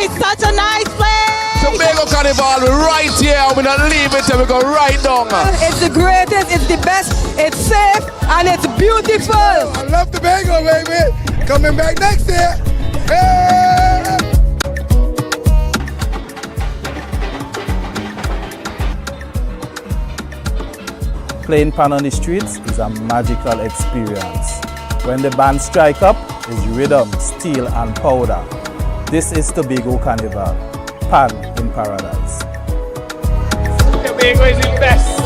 It's such a nice place. Tobago Carnival, we're right here. We're not leaving till we go right down. It's the greatest, it's the best, it's safe, and it's beautiful. I love Tobago, baby. Coming back next year. Hey! Playing pan on the streets is a magical experience. When the band strike up, is rhythm, steel and powder. This is Tobago Carnival, pan in paradise. Tobago is the best.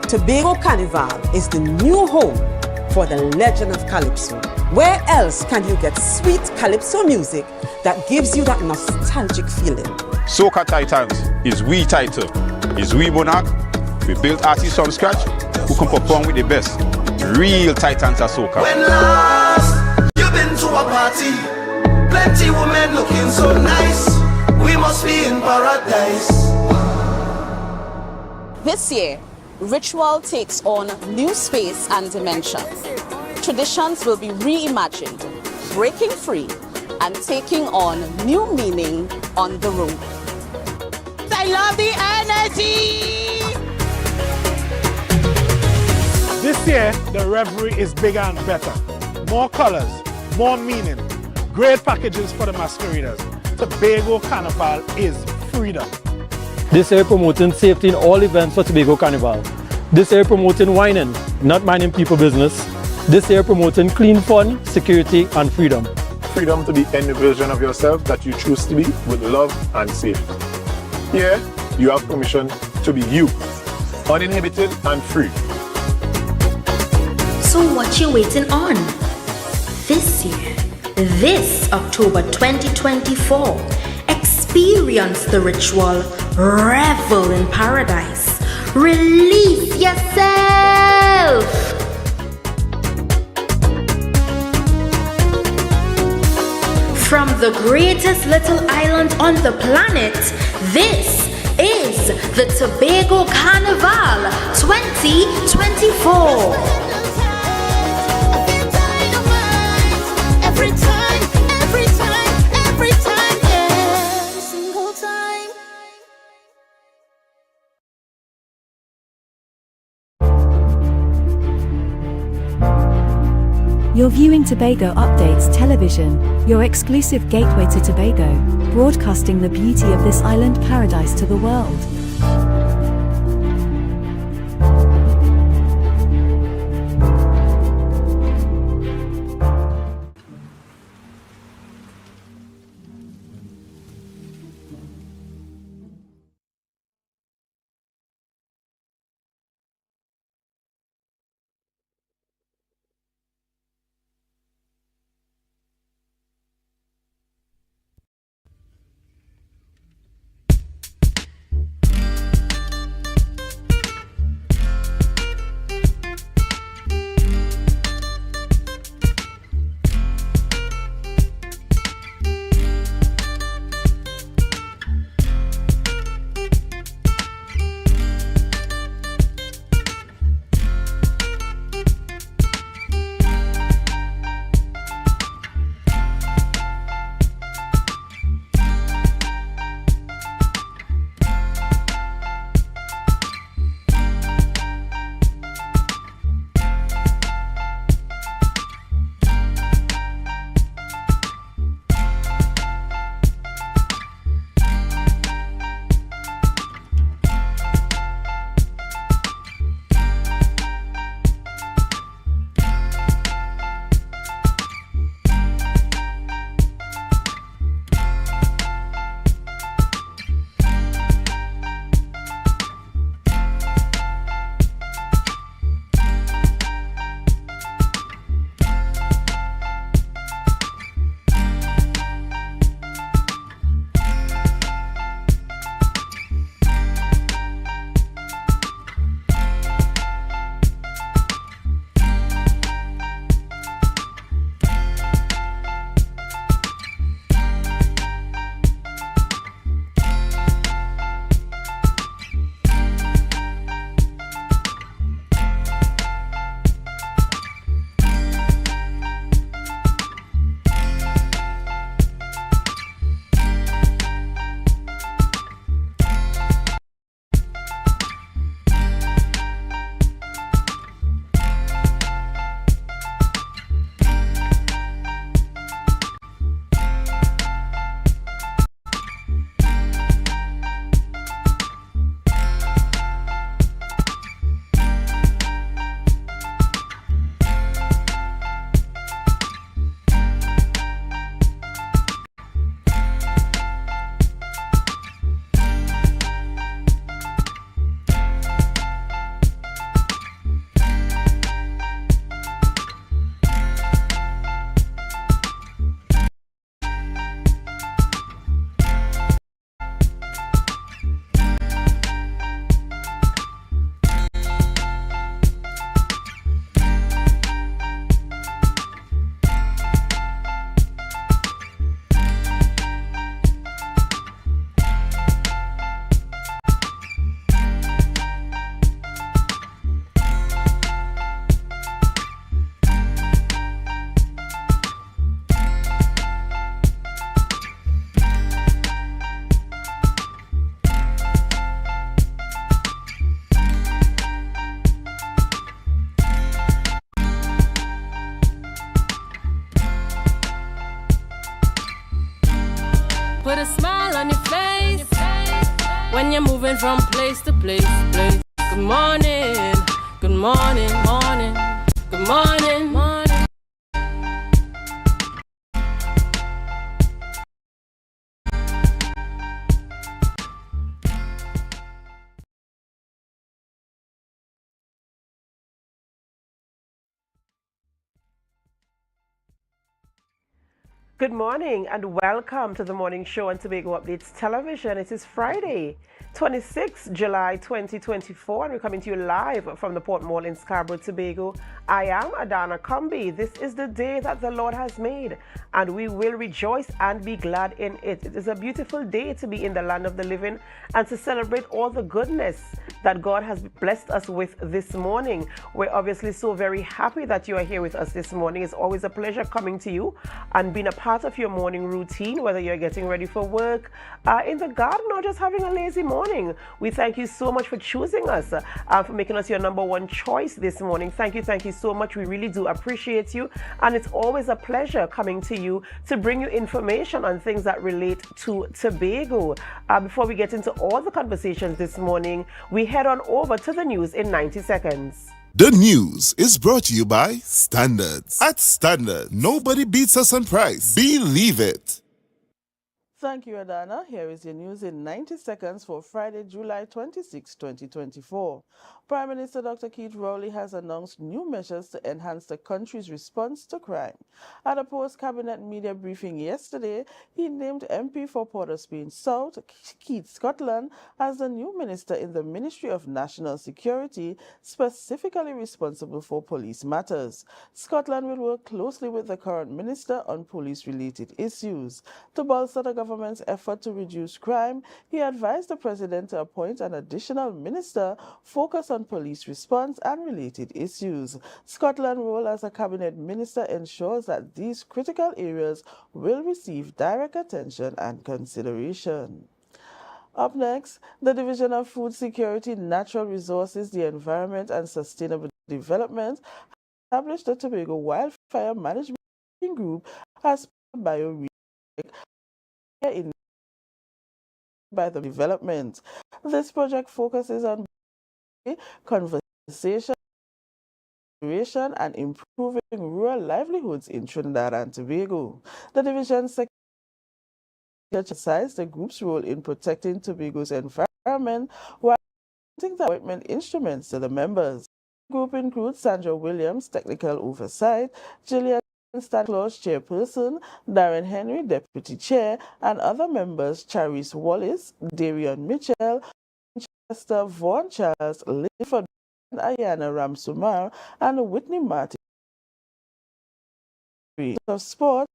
Tobago Carnival is the new home for the legend of Calypso. Where else can you get sweet Calypso music that gives you that nostalgic feeling? Soca Titans is we title, is we monarch. We built artists from scratch who can perform with the best. Real Titans of Soca. When last you've been to a party, plenty women looking so nice. We must be in paradise. This year, ritual takes on new space and dimension. Traditions will be reimagined, breaking free and taking on new meaning on the road. I love the energy. This year, the revelry is bigger and better. More colors, more meaning, great packages for the masqueraders. Tobago Carnival is freedom. This year promoting safety in all events for Tobago Carnival. This year promoting whining, not minding people business. This year promoting clean fun, security and freedom. Freedom to be any version of yourself that you choose to be with love and safety. Here, you have permission to be you, uninhibited and free. So what you waiting on? This year, this October 2024, experience the ritual, revel in paradise, release yourself. From the greatest little island on the planet, this is the Tobago Carnival 2024. You're viewing Tobago Updates Television, your exclusive gateway to Tobago, broadcasting the beauty of this island paradise to the world. put a smile on your face when you're moving from place to place. Good morning, good morning, morning, good morning, morning. Good morning and welcome to the morning show on Tobago Updates Television. It is Friday, 26 July 2024, and we're coming to you live from the Port Mall in Scarborough, Tobago. I am Adana Kumbi. This is the day that the Lord has made, and we will rejoice and be glad in it. It is a beautiful day to be in the land of the living and to celebrate all the goodness that God has blessed us with this morning. We're obviously so very happy that you are here with us this morning. It's always a pleasure coming to you and being a part of your morning routine, whether you're getting ready for work, in the garden, or just having a lazy morning. We thank you so much for choosing us, for making us your number one choice this morning. Thank you so much. We really do appreciate you, and it's always a pleasure coming to you to bring you information on things that relate to Tobago. Before we get into all the conversations this morning, we head on over to the news in 90 seconds. The news is brought to you by Standards. At Standards, nobody beats us on price. Believe it. Thank you, Adana. Here is your news in 90 seconds for Friday, July 26, 2024. Prime Minister Dr. Keith Rowley has announced new measures to enhance the country's response to crime. At a post-cabinet media briefing yesterday, he named MP for Port of Spain South, Keith Scotland, as the new minister in the Ministry of National Security, specifically responsible for police matters. Scotland will work closely with the current minister on police-related issues. To bolster the government's effort to reduce crime, he advised the president to appoint an additional minister focused on police response and related issues. Scotland's role as a cabinet minister ensures that these critical areas will receive direct attention and consideration. Up next, the Division of Food Security, Natural Resources, the Environment and Sustainable Development established the Tobago Wildfire Management Group as bio in by the development. This project focuses on conservation and improving rural livelihoods in Trinidad and Tobago. The division emphasized the group's role in protecting Tobago's environment while presenting the appointment instruments to the members. The group includes Sandra Williams, technical oversight, Gillian Claus, chairperson, Darren Henry, deputy chair, and other members Charis Wallace, Darian Mitchell, Chester Vaughan Charles, Linford, Ayana Ramsumar, and Whitney Martin. Of sport,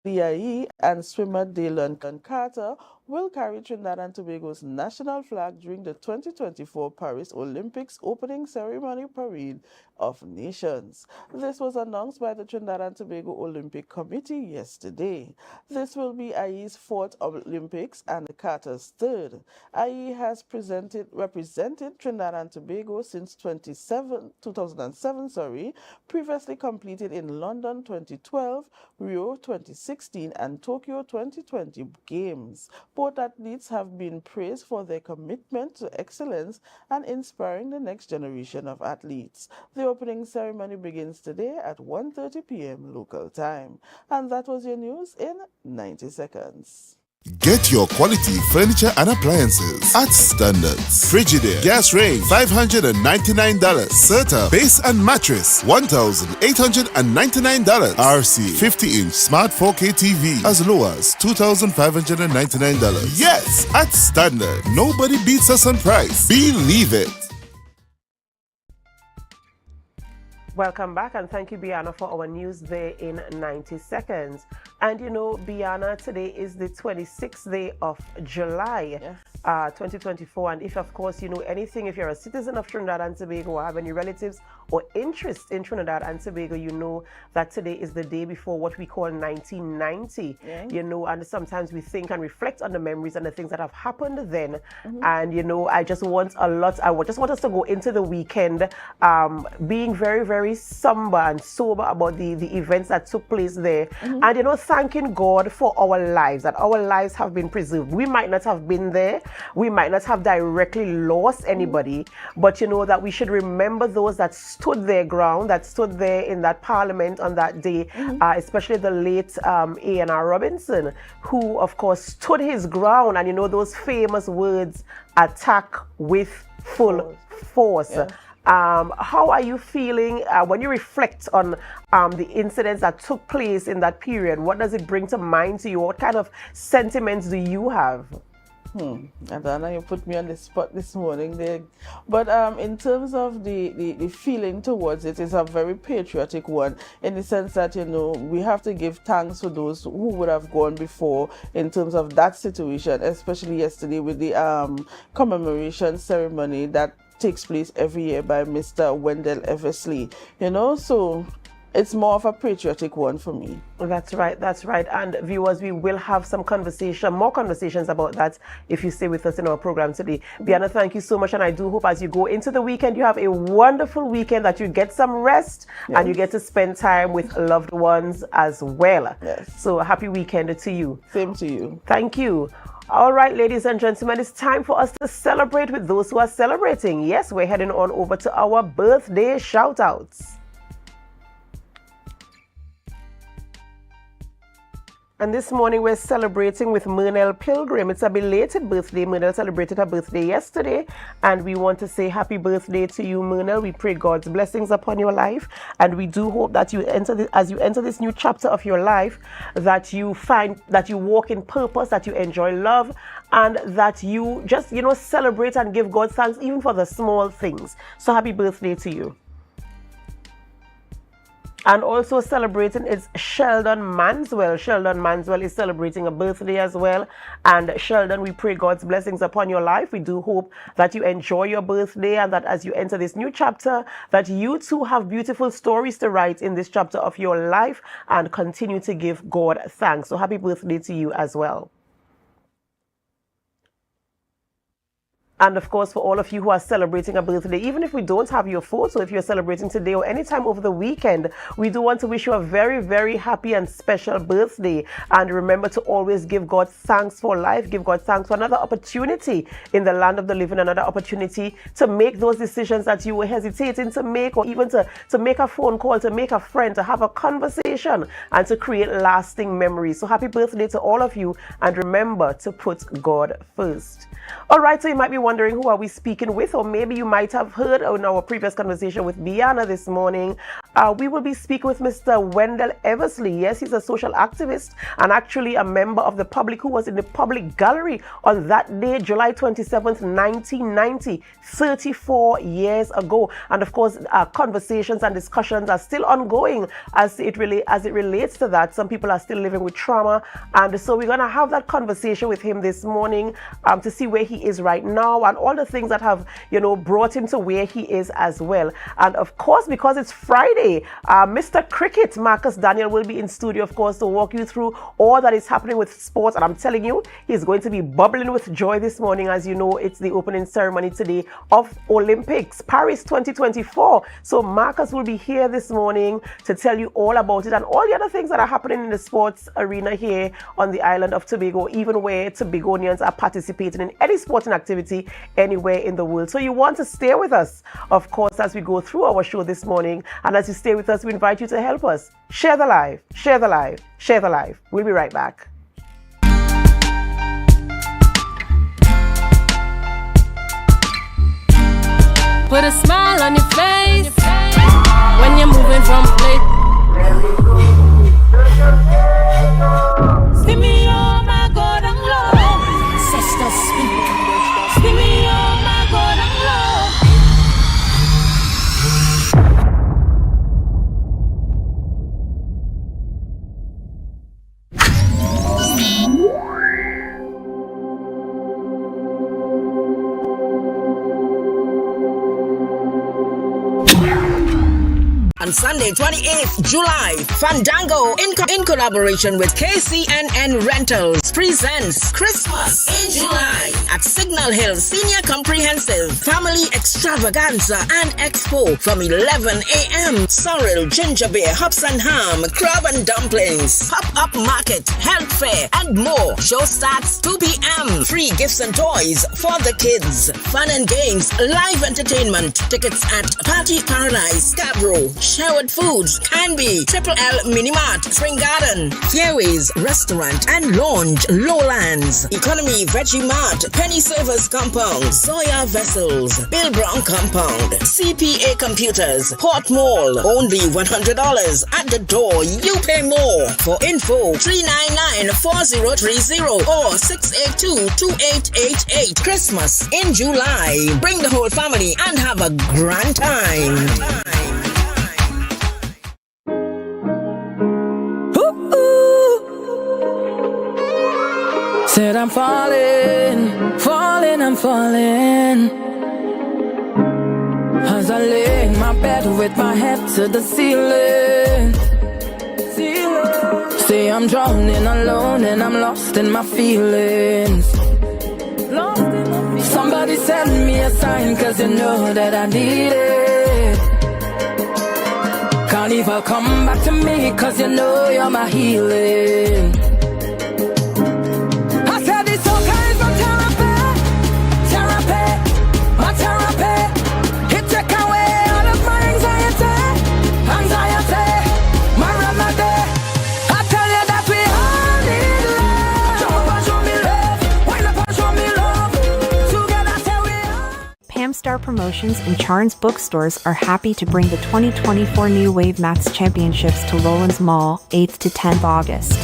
DIE and swimmer Dylan Carter will carry Trinidad and Tobago's national flag during the 2024 Paris Olympics opening ceremony parade of nations. This was announced by the Trinidad and Tobago Olympic Committee yesterday. This will be IE's fourth Olympics and Carter's third. IE has represented Trinidad and Tobago since 2007, previously completed in London 2012, Rio 2016, and Tokyo 2020 Games. Both athletes have been praised for their commitment to excellence and inspiring the next generation of athletes. The opening ceremony begins today at 1:30 p.m. local time. And that was your news in 90 seconds. Get your quality furniture and appliances at Standards. Frigidaire gas range $599. Serta base and mattress $1,899. RC 50-inch smart 4K TV as low as $2,599. Yes, at Standard, nobody beats us on price. Believe it. Welcome back, and thank you, Biana, for our news there in 90 seconds. And you know, Biana, today is the 26th day of July, 2024. And if, of course, you know anything, if you're a citizen of Trinidad and Tobago or have any relatives or interest in Trinidad and Tobago, you know that today is the day before what we call 1990. You know, and sometimes we think and reflect on the memories and the things that have happened then. And, you know, I just want us to go into the weekend being very, very somber and sober about the events that took place there. And, you know, thanking God for our lives, that our lives have been preserved. We might not have been there, we might not have directly lost anybody, but you know that we should remember those that stood their ground, that stood there in that parliament on that day, especially the late A.N.R. Robinson, who of course stood his ground, and you know those famous words, attack with full force. Yeah. How are you feeling when you reflect on the incidents that took place in that period? What does it bring to mind to you? What kind of sentiments do you have? Adana, you put me on the spot this morning there. But in terms of the feeling towards it, it's a very patriotic one, in the sense that, you know, we have to give thanks for those who would have gone before in terms of that situation, especially yesterday with the commemoration ceremony that takes place every year by Mr. Wendell Eversley, you know, so it's more of a patriotic one for me. That's right, that's right. And viewers, we will have some more conversations about that if you stay with us in our program today. Bianna, thank you so much, and I do hope as you go into the weekend, you have a wonderful weekend, that you get some rest and you get to spend time with loved ones as well. Yes. So happy weekend to you. Same to you. Thank you. All right, ladies and gentlemen, it's time for us to celebrate with those who are celebrating. Yes, we're heading on over to our birthday shout-outs. And this morning we're celebrating with Myrnell Pilgrim. It's a belated birthday. Myrnell celebrated her birthday yesterday, and we want to say happy birthday to you, Myrnell. We pray God's blessings upon your life, and we do hope that you as you enter this new chapter of your life, that you find that you walk in purpose, that you enjoy love, and that you just, you know, celebrate and give God thanks even for the small things. So happy birthday to you. And also celebrating is Sheldon Manswell. Sheldon Manswell is celebrating a birthday as well. And Sheldon, we pray God's blessings upon your life. We do hope that you enjoy your birthday, and that as you enter this new chapter, that you too have beautiful stories to write in this chapter of your life, and continue to give God thanks. So happy birthday to you as well. And of course, for all of you who are celebrating a birthday, even if we don't have your photo, if you're celebrating today or anytime over the weekend, we do want to wish you a very, very happy and special birthday. And remember to always give God thanks for life, give God thanks for another opportunity in the land of the living, another opportunity to make those decisions that you were hesitating to make, or even to make a phone call, to make a friend, to have a conversation, and to create lasting memories. So happy birthday to all of you, and remember to put God first. All right, so you might be wondering, who are we speaking with? Or maybe you might have heard in our previous conversation with Bianna this morning. We will be speaking with Mr. Wendell Eversley. Yes, he's a social activist and actually a member of the public who was in the public gallery on that day, July 27th, 1990, 34 years ago. And of course, conversations and discussions are still ongoing as it relates to that. Some people are still living with trauma. And so we're going to have that conversation with him this morning to see where he is right now, and all the things that have, you know, brought him to where he is as well. And of course, because it's Friday, Mr. Cricket, Marcus Daniel, will be in studio, of course, to walk you through all that is happening with sports. And I'm telling you, he's going to be bubbling with joy this morning. As you know, it's the opening ceremony today of Olympics, Paris 2024. So Marcus will be here this morning to tell you all about it and all the other things that are happening in the sports arena here on the island of Tobago, even where Tobagonians are participating in any sporting activity anywhere in the world. So you want to stay with us, of course, as we go through our show this morning. And as you stay with us, we invite you to help us share the live, share the live, share the live. We'll be right back. Put a smile on your face when you're moving from place. See me, oh my God, I'm low. Sister, see me, oh my God, I'm low. on Sunday, 28th July. Fandango in collaboration with KCNN Rentals presents Christmas in July at Signal Hill Senior Comprehensive Family Extravaganza and Expo from 11 a.m. Sorrel, ginger beer, hops and ham, crab and dumplings, pop-up market, health fair, and more. Show starts 2 p.m. Free gifts and toys for the kids. Fun and games, live entertainment. Tickets at Party Paradise, Scarborough, Sherwood Foods, Canby, Triple L Minimart, Spring Garden, Fairways Restaurant and Lounge, Lowlands, Economy Veggie Mart, Penny Savers Compound, Zoya Vessels, Bill Brown Compound, CPA Computers, Port Mall. Only $100 at the door. You pay more. For info, 399-4030 or 682-2888. Christmas in July. Bring the whole family and have a grand time. Said I'm falling, I'm falling. As I lay in my bed with my head to the ceiling. Say I'm drowning alone and I'm lost in my feelings. Somebody send me a sign, cause you know that I need it. Carnival, come back to me, cause you know you're my healing. I said this okay is my therapy, my therapy. It take away all of my anxiety, my remedy. I tell you that we all need love. Jump up and show me love, wind up and show me love. Together say we are. Pamstar Promotions and Charns Bookstores are happy to bring the 2024 New Wave Maths Championships to Lowlands Mall, 8th to 10th August.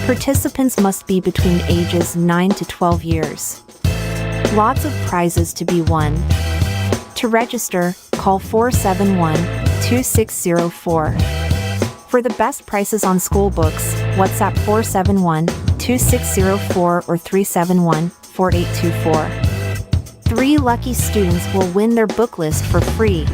Participants must be between ages 9 to 12 years. Lots of prizes to be won. To register, call 471-2604. For the best prices on school books, WhatsApp 471-2604 or 371-4824. 3 lucky students will win their book list for free.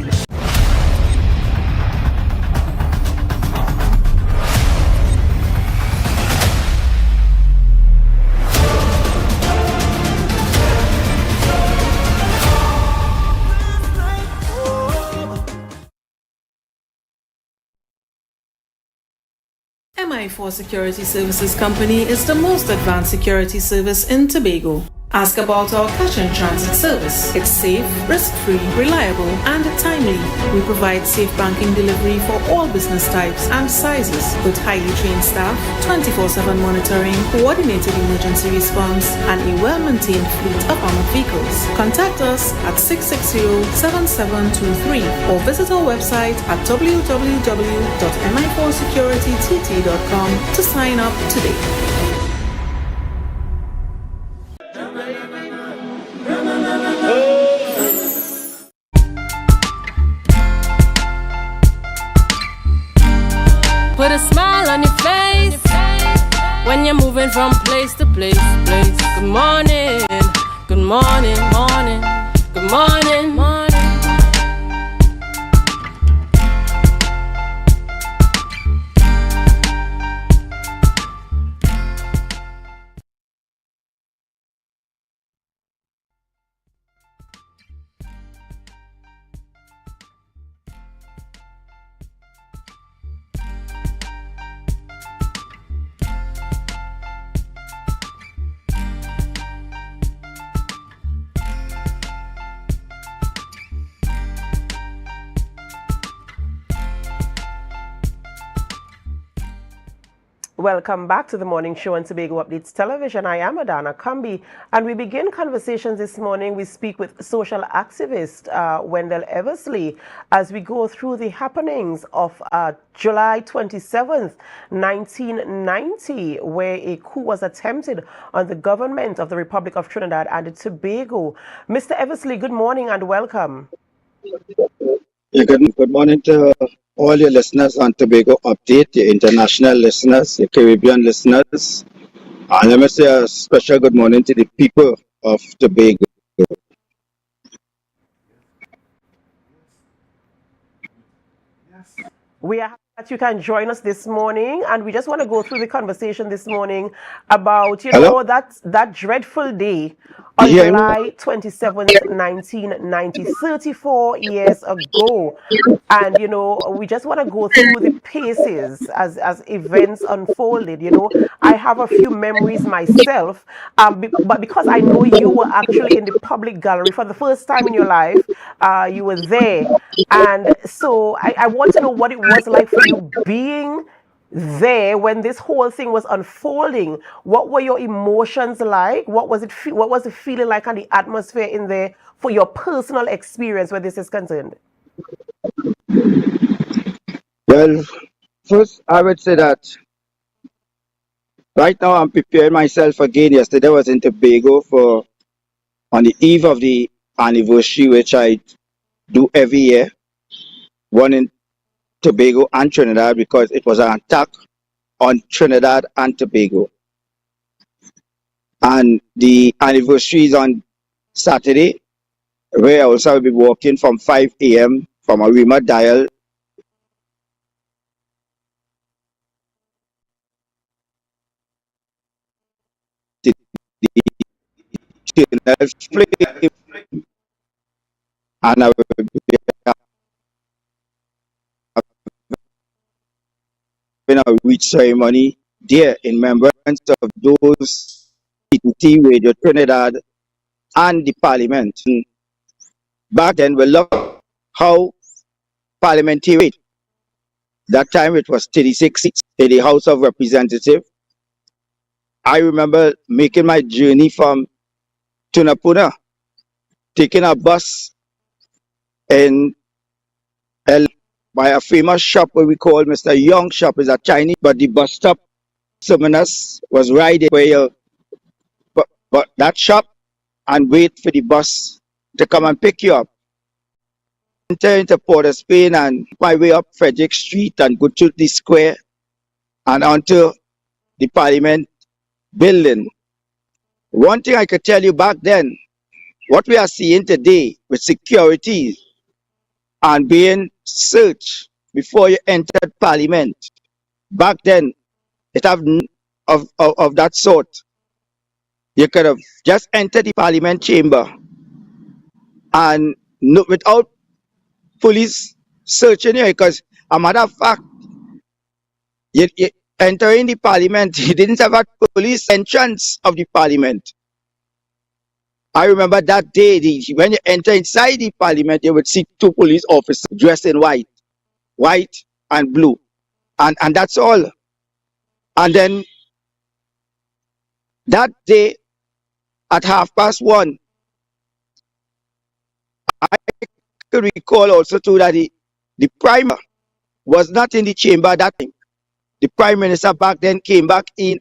MI4 Security Services Company is the most advanced security service in Tobago. Ask about our cash and transit service. It's safe, risk-free, reliable, and timely. We provide safe banking delivery for all business types and sizes with highly trained staff, 24/7 monitoring, coordinated emergency response, and a well-maintained fleet of armored vehicles. Contact us at 660-7723 or visit our website at www.mi4securitytt.com to sign up today. Put a smile on your face when you're moving from place to place. Good morning, good morning, morning, good morning, morning. Welcome back to the morning show on Tobago Updates Television. I am Adana Kambi, and we begin conversations this morning. We speak with social activist Wendell Eversley as we go through the happenings of July 27th, 1990, where a coup was attempted on the government of the Republic of Trinidad and Tobago. Mr. Eversley, good morning and welcome. Yeah, good morning to all your listeners on Tobago Update, your international listeners, your Caribbean listeners. And let me say a special good morning to the people of Tobago. We are happy that you can join us this morning, and we just want to go through the conversation this morning about, Hello? that dreadful day You on hear me? July 27th, 1990, 34 years ago. And, we just want to go through the paces as events unfolded. I have a few memories myself, but because I know you were actually in the public gallery for the first time in your life, you were there. And so I want to know what it was like for you being there when this whole thing was unfolding. What were your emotions like? What was the feeling like and the atmosphere in there for your personal experience where this is concerned? Well, first, I would say that right now I'm preparing myself again. Yesterday I was in Tobago on the eve of the anniversary, which I do every year, one in Tobago and Trinidad, because it was an attack on Trinidad and Tobago. And the anniversary is on Saturday, where I also will be walking from 5 a.m. from Arima Dial to the eternal flame, and I will be having a reach ceremony there in remembrance of those TTT Radio Trinidad and the Parliament. Back then, we loved how parliamentary. That time it was 36 seats in the House of Representatives. I remember making my journey from Tunapuna, taking a bus in by a famous shop where we call Mr. Young shop. Is a Chinese, but the bus stop terminus was right there where you but that shop and wait for the bus to come and pick you up. Enter into Port of Spain and my way up Frederick Street and go to the square and onto the Parliament building. One thing I could tell you back then, what we are seeing today with security and being searched before you entered Parliament, back then it have of that sort. You could have just entered the Parliament chamber and without police searching you, because a matter of fact, you entering the Parliament, you didn't have a police entrance of the Parliament. I remember that day, when you enter inside the Parliament, you would see 2 police officers dressed in white and blue, and that's all. And then that day at 1:30, I could recall also too that the Prime was not in the chamber that time. The Prime Minister back then came back in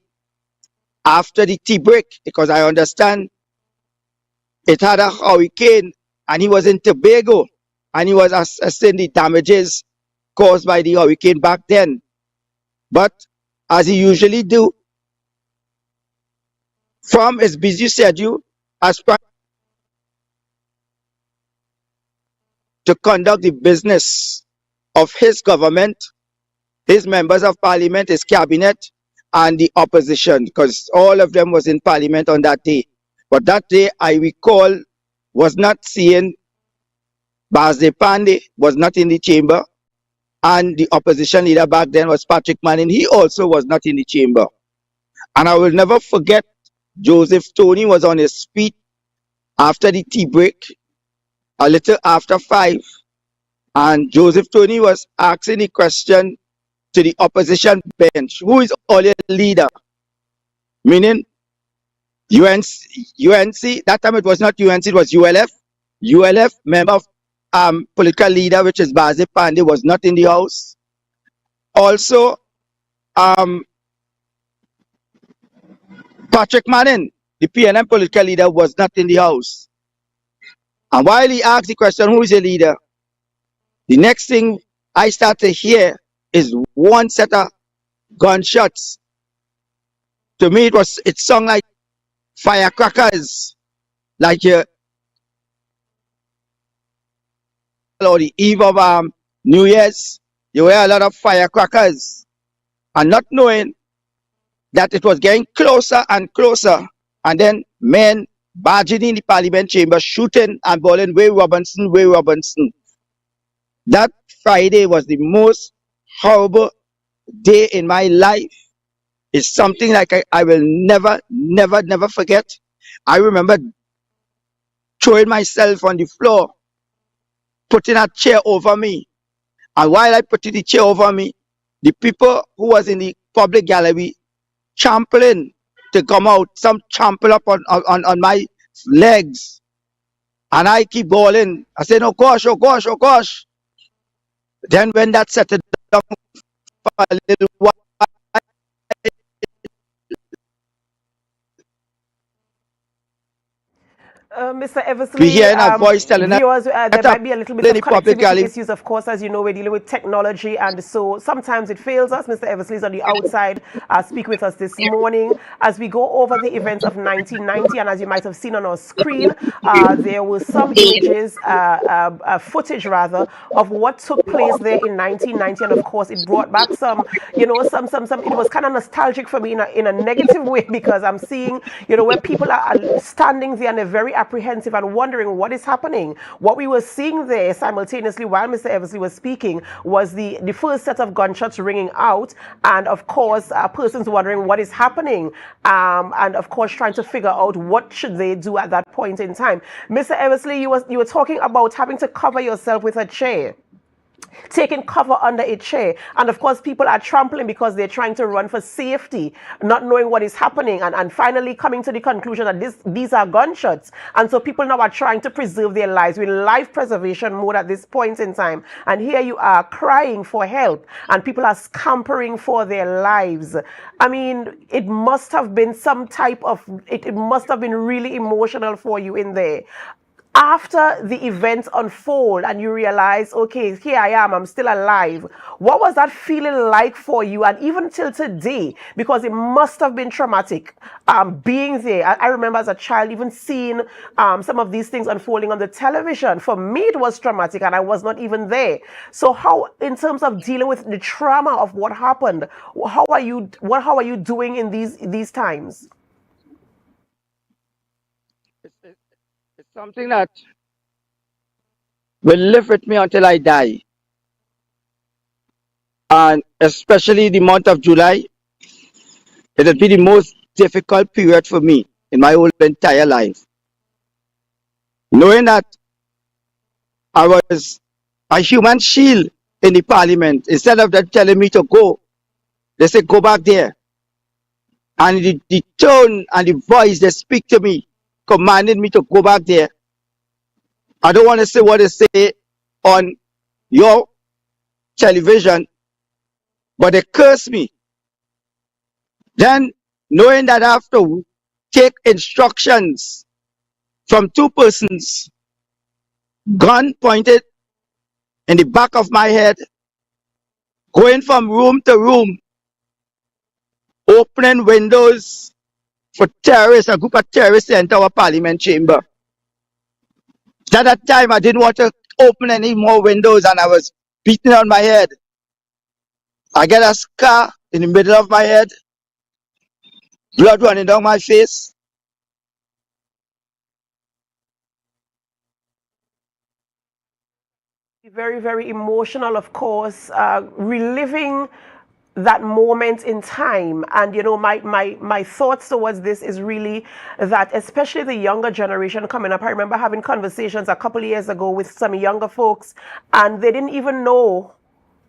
after the tea break, because I understand it had a hurricane and he was in Tobago and he was assessing the damages caused by the hurricane back then. But as he usually do, from his busy schedule as Prime to conduct the business of his government, his members of Parliament, his cabinet, and the opposition, because all of them was in Parliament on that day. But that day, I recall, was not seeing Bazde Pandey, was not in the chamber, and the opposition leader back then was Patrick Manning. He also was not in the chamber. And I will never forget, Joseph Tony was on his feet after the tea break, a little after 5, and Joseph Tony was asking the question to the opposition bench, who is all your leader? Meaning UNC, that time it was not UNC, it was ULF. ULF member of political leader, which is Bazde Pandey, was not in the house. Also, Patrick Manning, the PNM political leader, was not in the house. And while he asked the question, who is your leader? The next thing I start to hear is one set of gunshots. To me, it sounded like firecrackers, like or the eve of New Year's. you wear a lot of firecrackers, and not knowing that it was getting closer and closer, and then men barging in the parliament chamber, shooting and bawling, "Way Robinson, way Robinson." That Friday was the most horrible day in my life. It's something like I will never, never, never forget. I remember throwing myself on the floor, putting a chair over me. And while I put the chair over me, the people who was in the public gallery trampling to come out, some trample up on my legs. And I keep bawling. I said, "Oh gosh, oh gosh, oh gosh." Then when that settled down for a little while, Mr. Eversley, we hear a voice telling us, viewers, there "Get might up, be a little in bit the of public connectivity gallery." issues, of course, as you know, we're dealing with technology, and so sometimes it fails us. Mr. Eversley is on the outside, speak with us this morning as we go over the events of 1990, and as you might have seen on our screen, there was some images, footage rather, of what took place there in 1990, and of course, it brought back some, you know, some. It was kind of nostalgic for me in a negative way, because I'm seeing, you know, where people are standing there and they're very apprehensive and wondering what is happening. What we were seeing there simultaneously while Mr. Eversley was speaking was the first set of gunshots ringing out, and of course persons wondering what is happening, and of course trying to figure out what should they do at that point in time. Mr. Eversley, you were talking about having to cover yourself with a chair, taking cover under a chair, and of course people are trampling because they're trying to run for safety, not knowing what is happening, and finally coming to the conclusion that these are gunshots, and so people now are trying to preserve their lives. We're in life preservation mode at this point in time, and here you are crying for help, and people are scampering for their lives. I mean, it must have been some type of, it must have been really emotional for you in there. After the events unfold and you realize, okay, here I am, I'm still alive, what was that feeling like for you, and even till today? Because it must have been traumatic being there. I remember as a child even seeing some of these things unfolding on the television. For me, it was traumatic, and I was not even there. So how, in terms of dealing with the trauma of what happened, how are you doing in these times? It's something that will live with me until I die. And especially the month of July, it will be the most difficult period for me in my whole entire life. Knowing that I was a human shield in the parliament, instead of them telling me to go, they say, "Go back there." And the tone and the voice they speak to me, commanded me to go back there. I don't want to say what they say on your television, but they curse me. Then, knowing that I have to take instructions from two persons, gun pointed in the back of my head, going from room to room, opening windows for terrorists, a group of terrorists to enter our parliament chamber. At that time, I didn't want to open any more windows, and I was beating on my head. I get a scar in the middle of my head, blood running down my face. Very, very emotional, of course, reliving that moment in time. And you know, my thoughts towards this is really that, especially the younger generation coming up, I remember having conversations a couple of years ago with some younger folks, and they didn't even know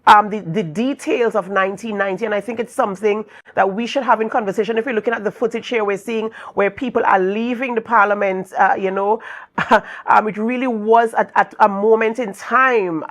the details of 1990, and I think it's something that we should have in conversation. If we're looking at the footage here, we're seeing where people are leaving the parliament, you know, it really was at a moment in time.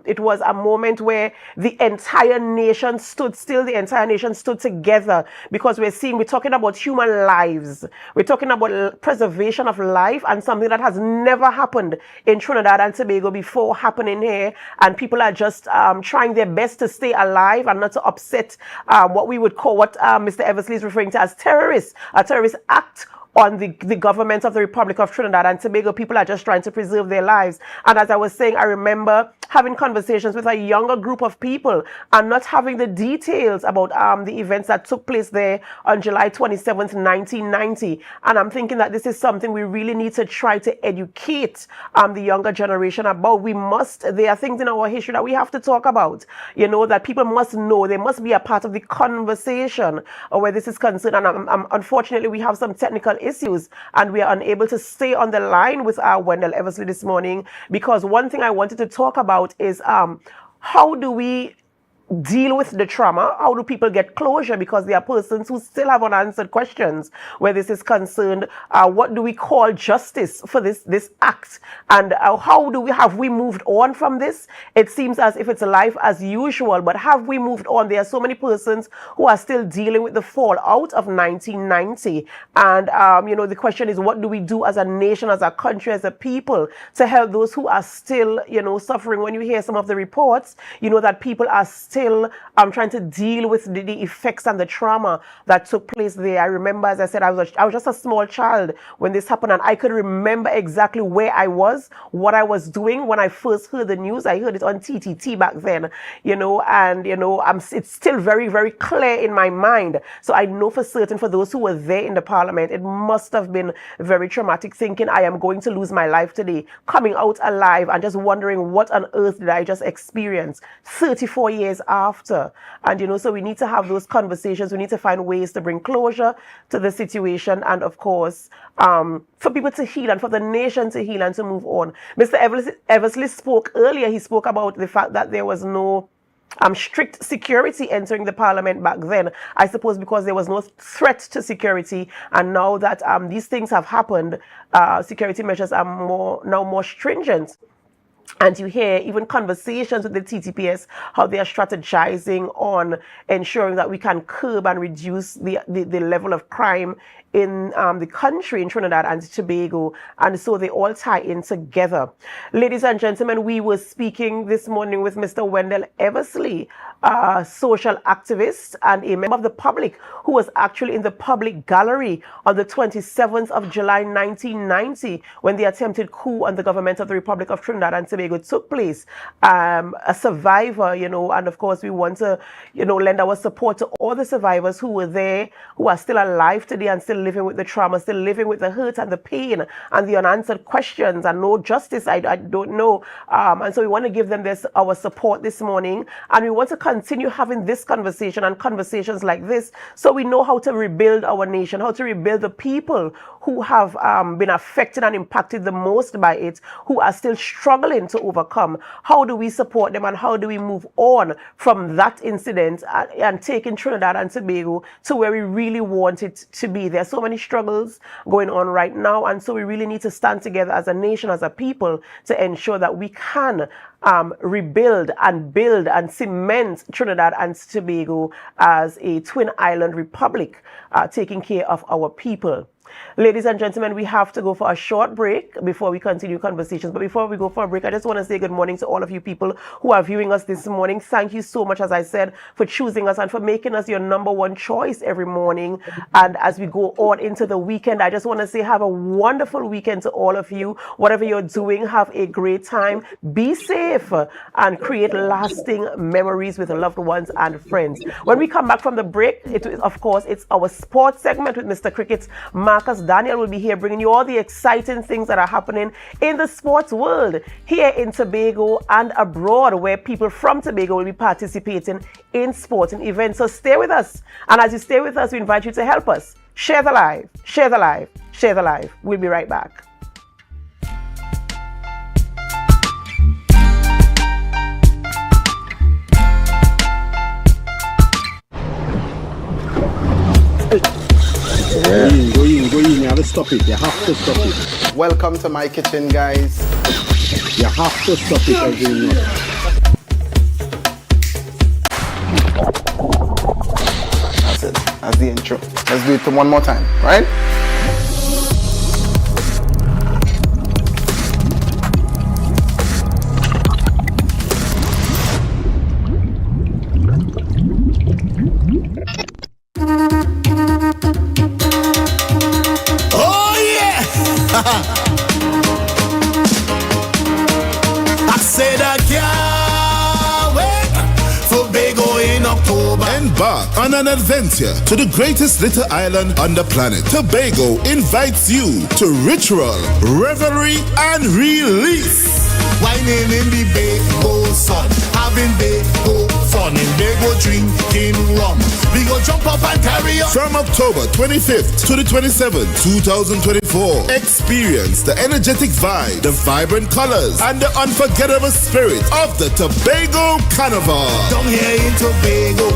It was a moment where the entire nation stood still, the entire nation stood together, because we're talking about human lives. We're talking about preservation of life, and something that has never happened in Trinidad and Tobago before happening here, and people are just trying their best to stay alive and not to upset what we would call, what Mr. Eversley is referring to as terrorists, a terrorist act on the government of the Republic of Trinidad and Tobago. People are just trying to preserve their lives. And as I was saying, I remember having conversations with a younger group of people and not having the details about the events that took place there on July 27th, 1990. And I'm thinking that this is something we really need to try to educate the younger generation about. There are things in our history that we have to talk about, you know, that people must know. They must be a part of the conversation where this is concerned. And unfortunately, we have some technical issues and we are unable to stay on the line with our Wendell Eversley this morning, because one thing I wanted to talk about is how do we deal with the trauma? How do people get closure? Because there are persons who still have unanswered questions where this is concerned. What do we call justice for this act? And have we moved on from this? It seems as if it's life as usual, but have we moved on? There are so many persons who are still dealing with the fallout of 1990. And, you know, the question is, what do we do as a nation, as a country, as a people to help those who are still, you know, suffering? When you hear some of the reports, you know that people are still trying to deal with the effects and the trauma that took place there. I remember, as I said, I was just a small child when this happened, and I could remember exactly where I was, what I was doing when I first heard the news. I heard it on TTT back then, you know, and, you know, it's still very, very clear in my mind. So I know for certain for those who were there in the parliament, it must have been very traumatic, thinking I am going to lose my life today, coming out alive and just wondering what on earth did I just experience 34 years after. And, you know, so we need to have those conversations. We need to find ways to bring closure to the situation, and of course for people to heal and for the nation to heal and to move on. Mr. Eversley spoke earlier. He spoke about the fact that there was no strict security entering the parliament back then. I suppose because there was no threat to security, and now that these things have happened, security measures are more stringent. And you hear even conversations with the TTPS, how they are strategizing on ensuring that we can curb and reduce the level of crime in the country, in Trinidad and Tobago. And so they all tie in together. Ladies and gentlemen, we were speaking this morning with Mr. Wendell Eversley, a social activist and a member of the public who was actually in the public gallery on the 27th of July 1990 when the attempted coup on the government of the Republic of Trinidad and Tobago took place. A survivor, you know, and of course we want to, you know, lend our support to all the survivors who were there, who are still alive today and still living with the trauma, still living with the hurt and the pain and the unanswered questions and no justice, I don't know. And so we want to give them our support this morning, and we want to continue having this conversation and conversations like this so we know how to rebuild our nation, how to rebuild the people who have been affected and impacted the most by it, who are still struggling to overcome. How do we support them, and how do we move on from that incident and taking Trinidad and Tobago to where we really want it to be? There are so many struggles going on right now, and so we really need to stand together as a nation, as a people, to ensure that we can rebuild and build and cement Trinidad and Tobago as a twin island republic, taking care of our people. Ladies and gentlemen, we have to go for a short break before we continue conversations. But before we go for a break, I just want to say good morning to all of you people who are viewing us this morning. Thank you so much, as I said, for choosing us and for making us your number one choice every morning. And as we go on into the weekend, I just want to say have a wonderful weekend to all of you. Whatever you're doing, have a great time. Be safe and create lasting memories with loved ones and friends. When we come back from the break, of course, it's our sports segment with Mr. Cricket's Marcus Daniel will be here bringing you all the exciting things that are happening in the sports world here in Tobago and abroad, where people from Tobago will be participating in sporting events. So stay with us. And as you stay with us, we invite you to help us. Share the live, share the live, share the live. We'll be right back. Go in, you have to stop it. You have to stop it. Welcome to my kitchen, guys. You have to stop it every night. That's it. That's the intro. Let's do it one more time, right? I said I can't Embark on an adventure to the greatest little island on the planet. Tobago invites you to ritual, revelry, and release. Whining in the Bago sun, having Bago fun in Bago drinking rum. We go jump up and carry on. From October 25th to the 27th, 2024, experience the energetic vibe, the vibrant colors, and the unforgettable spirit of the Tobago Carnival. Down here in Tobago.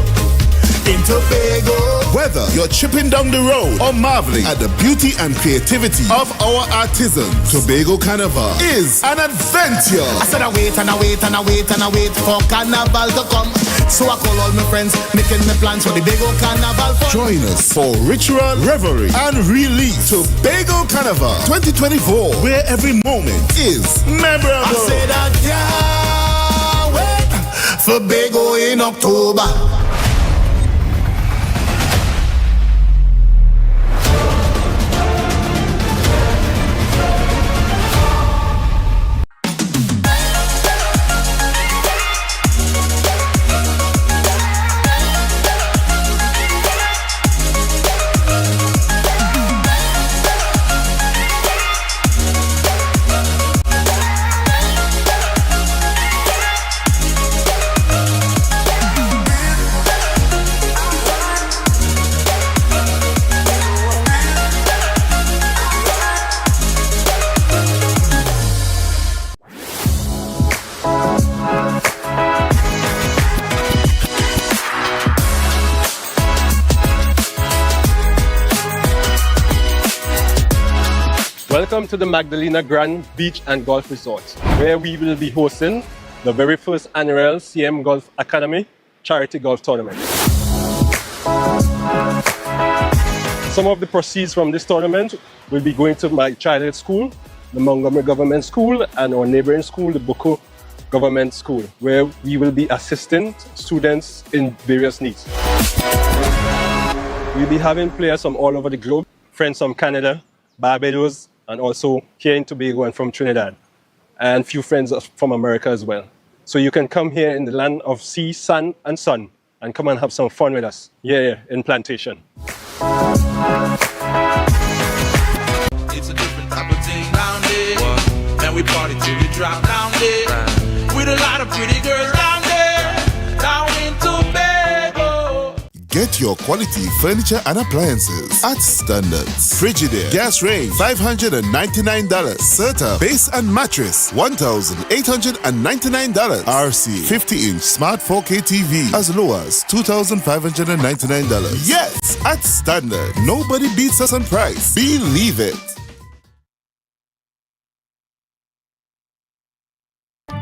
In Tobago. Whether you're tripping down the road or marveling at the beauty and creativity of our artisans, Tobago Carnival is an adventure. I said I wait and I wait and I wait and I wait for Carnival to come. So I call all my friends, making the plans for the Tobago Carnival fun. Join us for ritual, revelry, and release. Tobago Carnival 2024, where every moment is memorable. I said I can't wait for Tobago in October. Welcome to the Magdalena Grand Beach and Golf Resort, where we will be hosting the very first annual CM Golf Academy Charity Golf Tournament. Some of the proceeds from this tournament will be going to my childhood school, the Montgomery Government School, and our neighboring school, the Bucco Government School, where we will be assisting students in various needs. We'll be having players from all over the globe, friends from Canada, Barbados, and also here in Tobago and from Trinidad, and few friends from America as well. So you can come here in the land of sea, sun, and sun, and come and have some fun with us here in Plantation. It's a different type of thing down there, and we party till we drop down there, with a lot of pretty girls down there, down in Tobago. Get your quality furniture and appliances at Standards. Frigidaire, gas range $599. Serta base and mattress $1,899. RC 50-inch smart 4K TV as low as $2,599. Yes, at Standard, nobody beats us on price. Believe it.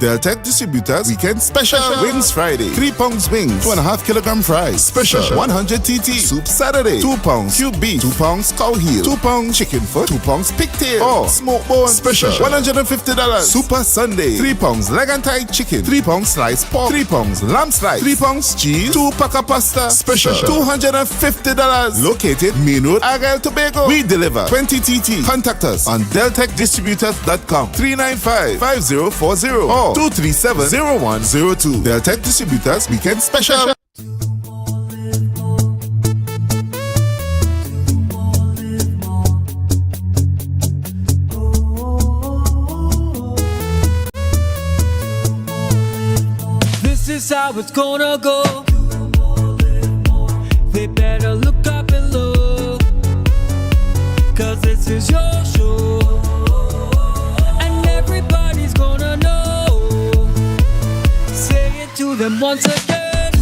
Deltec Distributors Weekend Special Wings Friday, 3 pounds wings, 2.5 kilogram fries. Special 100 TT Soup Saturday, 2 pounds cube beef, 2 pounds cow heel, 2 pounds chicken foot, 2 pounds pigtail, or smoked bone. Special $150. Super Sunday, 3 pounds leg and thigh chicken, 3 pounds sliced pork, 3 pounds lamb slice, 3 pounds cheese, 2 pack of pasta. Special $250. Located Main Road, Argyle, Tobago. We deliver 20 TT. Contact us on deltecdistributors.com 395-5040 or 237-0102. Deltec Distributors Weekend Special. This is how it's gonna go. They better look up and look, 'cause this is your show. To them once again,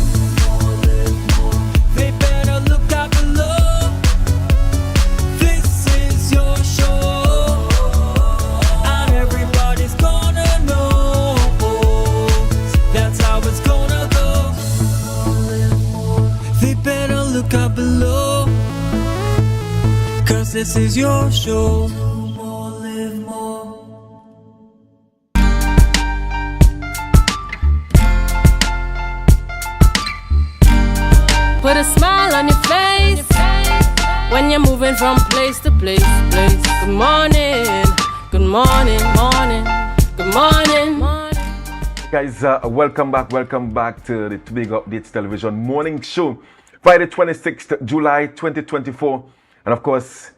they better look out below. This is your show, and everybody's gonna know. That's how it's gonna go. They better look out below, 'cause this is your show. Put a smile on your face when you're moving from place to place. Good morning, good morning, morning, good morning. Guys, welcome back to the Tobago Updates Television morning show. Friday 26th July 2024. And of course,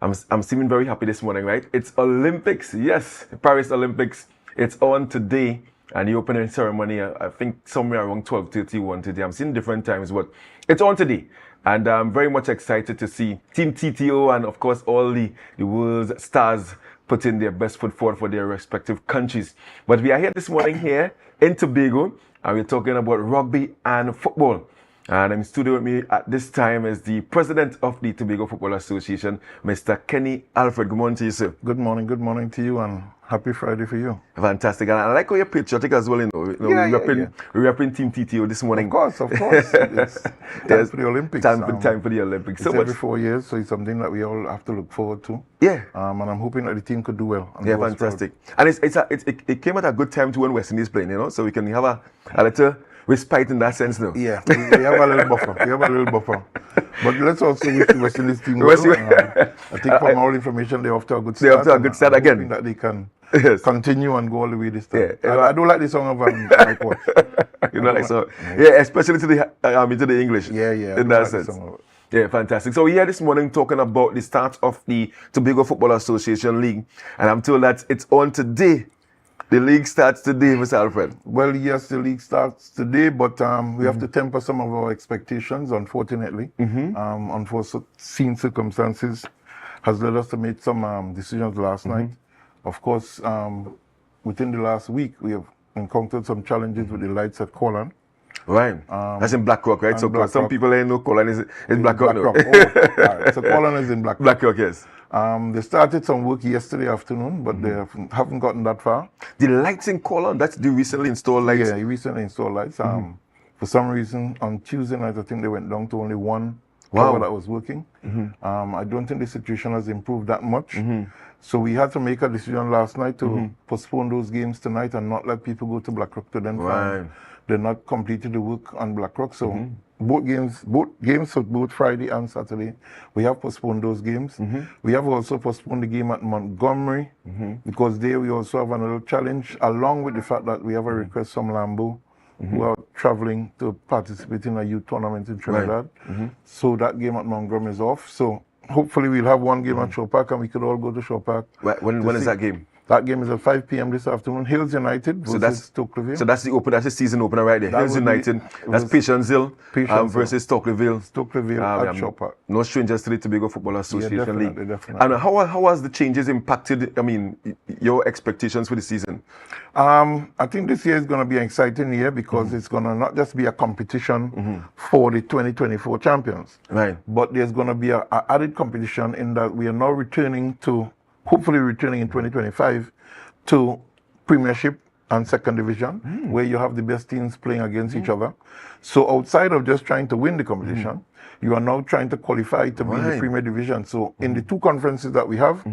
I'm seeming very happy this morning, right? It's Olympics. Yes, Paris Olympics. It's on today. And the opening ceremony, I think somewhere around 12:31 today. I'm seeing different times, but it's on today. And I'm very much excited to see Team TTO and, of course, all the world's stars put in their best foot forward for their respective countries. But we are here this morning here in Tobago, and we're talking about rugby and football. And in studio with me at this time is the president of the Tobago Football Association, Mr. Kenny Alfred. Good morning to you, sir. Good morning to you, and happy Friday for you. Fantastic. And I like how you're patriotic as well. We're repping Team TTO this morning. Of course. It's time for the Olympics. Time for the Olympics. It's every 4 years, so it's something that we all have to look forward to. Yeah. And I'm hoping that the team could do well. Yeah, fantastic. And it came at a good time to when West Indies playing, so we can have a little respite in that sense now. Yeah, we have a little buffer. But let's also wish the West Indies team well. I think from all information, they're off to a good start. They're off to a good start again. That they can continue and go all the way this time. Yeah. I do like the song of Mike Watts. You know, like so. Yeah, especially to the English. Yeah. In that sense. Yeah, fantastic. So we're here this morning talking about the start of the Tobago Football Association League. And I'm told that it's on today. The league starts today, Mr. Alfred. Well, yes, the league starts today, but we have to temper some of our expectations, unfortunately. Unforeseen circumstances has led us to make some decisions last night. Of course, within the last week, we have encountered some challenges with the lights at Colin. Right. That's in Blackrock, right? So some people ain't know Colin is Blackrock. Right. So Colin is in Blackrock. Blackrock, yes. They started some work yesterday afternoon, but they haven't gotten that far. The lights in Colin, that's the recently installed lights? Yeah, recently installed lights. For some reason, on Tuesday night, I think they went down to only one tower that was working. I don't think the situation has improved that much. So we had to make a decision last night to postpone those games tonight and not let people go to Blackrock to then find they're not completed the work on Blackrock. So both games for both Friday and Saturday, we have postponed those games. We have also postponed the game at Montgomery because there we also have another challenge, along with the fact that we have a request from Lambo who are traveling to participate in a youth tournament in Trinidad. So that game at Montgomery is off. So hopefully we'll have one game at Shaw Park and we could all go to Shaw Park. When is that game? That game is at 5 p.m. this afternoon. Hills United versus Stokelyville. So that's the season opener right there. Hills United. That's Patience Hill versus Stokelyville. Stokelyville at Shaw Park. No strangers to the Tobago Football Association League. Definitely. And how has the changes impacted, your expectations for the season? I think this year is going to be an exciting year because it's going to not just be a competition for the 2024 champions. Right. But there's going to be an added competition in that we are now hopefully returning in 2025 to Premiership and Second Division, where you have the best teams playing against each other. So outside of just trying to win the competition, you are now trying to qualify to be in the Premier Division. So in the two conferences that we have,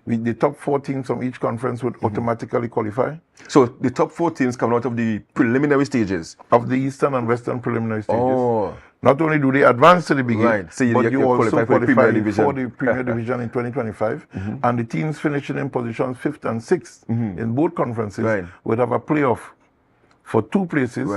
the top 4 teams from each conference would automatically qualify. So the top 4 teams come out of the preliminary stages? Of the Eastern and Western preliminary stages. Not only do they advance to the big game, so but you also qualify for the Premier Division in 2025. And the teams finishing in positions 5th and 6th in both conferences would have a playoff for 2 places.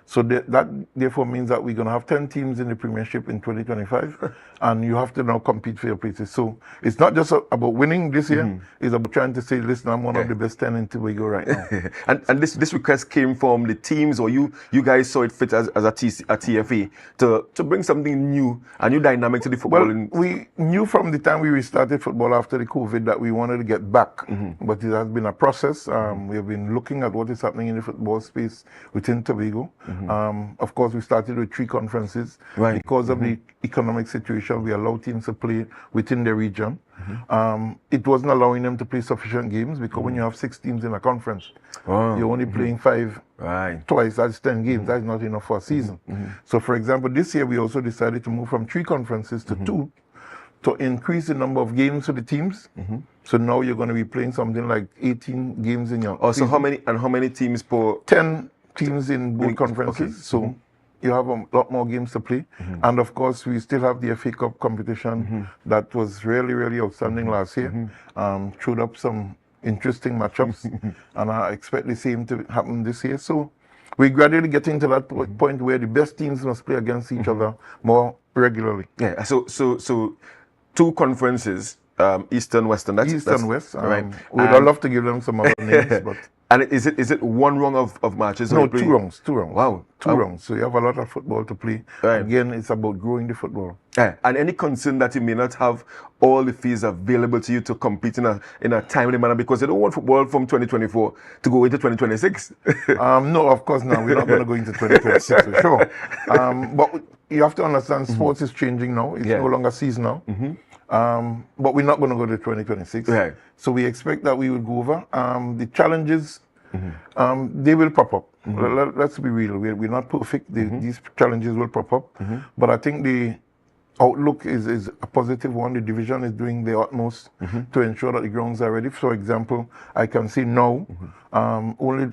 So that therefore means that we're going to have 10 teams in the Premiership in 2025, and you have to now compete for your places. So it's not just about winning this year, it's about trying to say, listen, I'm one of the best 10 in Tobago right now. and this request came from the teams, or you guys saw it fit as a TFA to bring something new, a new dynamic to the football? Well, we knew from the time we restarted football after the COVID that we wanted to get back, but it has been a process. We have been looking at what is happening in the football space within Tobago. Of course, we started with 3 conferences. Because of the economic situation, we allowed teams to play within the region. It wasn't allowing them to play sufficient games because when you have 6 teams in a conference, you're only playing 5 twice. That's 10 games. That's not enough for a season. So, for example, this year we also decided to move from 3 conferences to 2 to increase the number of games for the teams. So now you're going to be playing something like 18 games in your season. So how many teams per? 10 teams in both conferences. So you have a lot more games to play. And of course, we still have the FA Cup competition that was really, really outstanding last year. Showed up some interesting matchups, and I expect the same to happen this year. So we're gradually getting to that point where the best teams must play against each other more regularly. Yeah. So 2 conferences, Eastern, Western. East and West. Right. We'd love to give them some other names, but. And is it one round of matches? No, 2 rounds. Wow. 2 rounds. So you have a lot of football to play. Right. Again, it's about growing the football. Yeah. And any concern that you may not have all the fees available to you to compete in a timely manner, because you don't want football from 2024 to go into 2026. No, of course not. We're not going to go into 2026 for sure. But you have to understand, sports is changing now. It's no longer seasonal. But we're not going to go to 2026. Right. So we expect that we will go over. The challenges, they will pop up. Let's be real. We're not perfect. These challenges will pop up. But I think the outlook is a positive one. The division is doing their utmost to ensure that the grounds are ready. For example, I can see now, only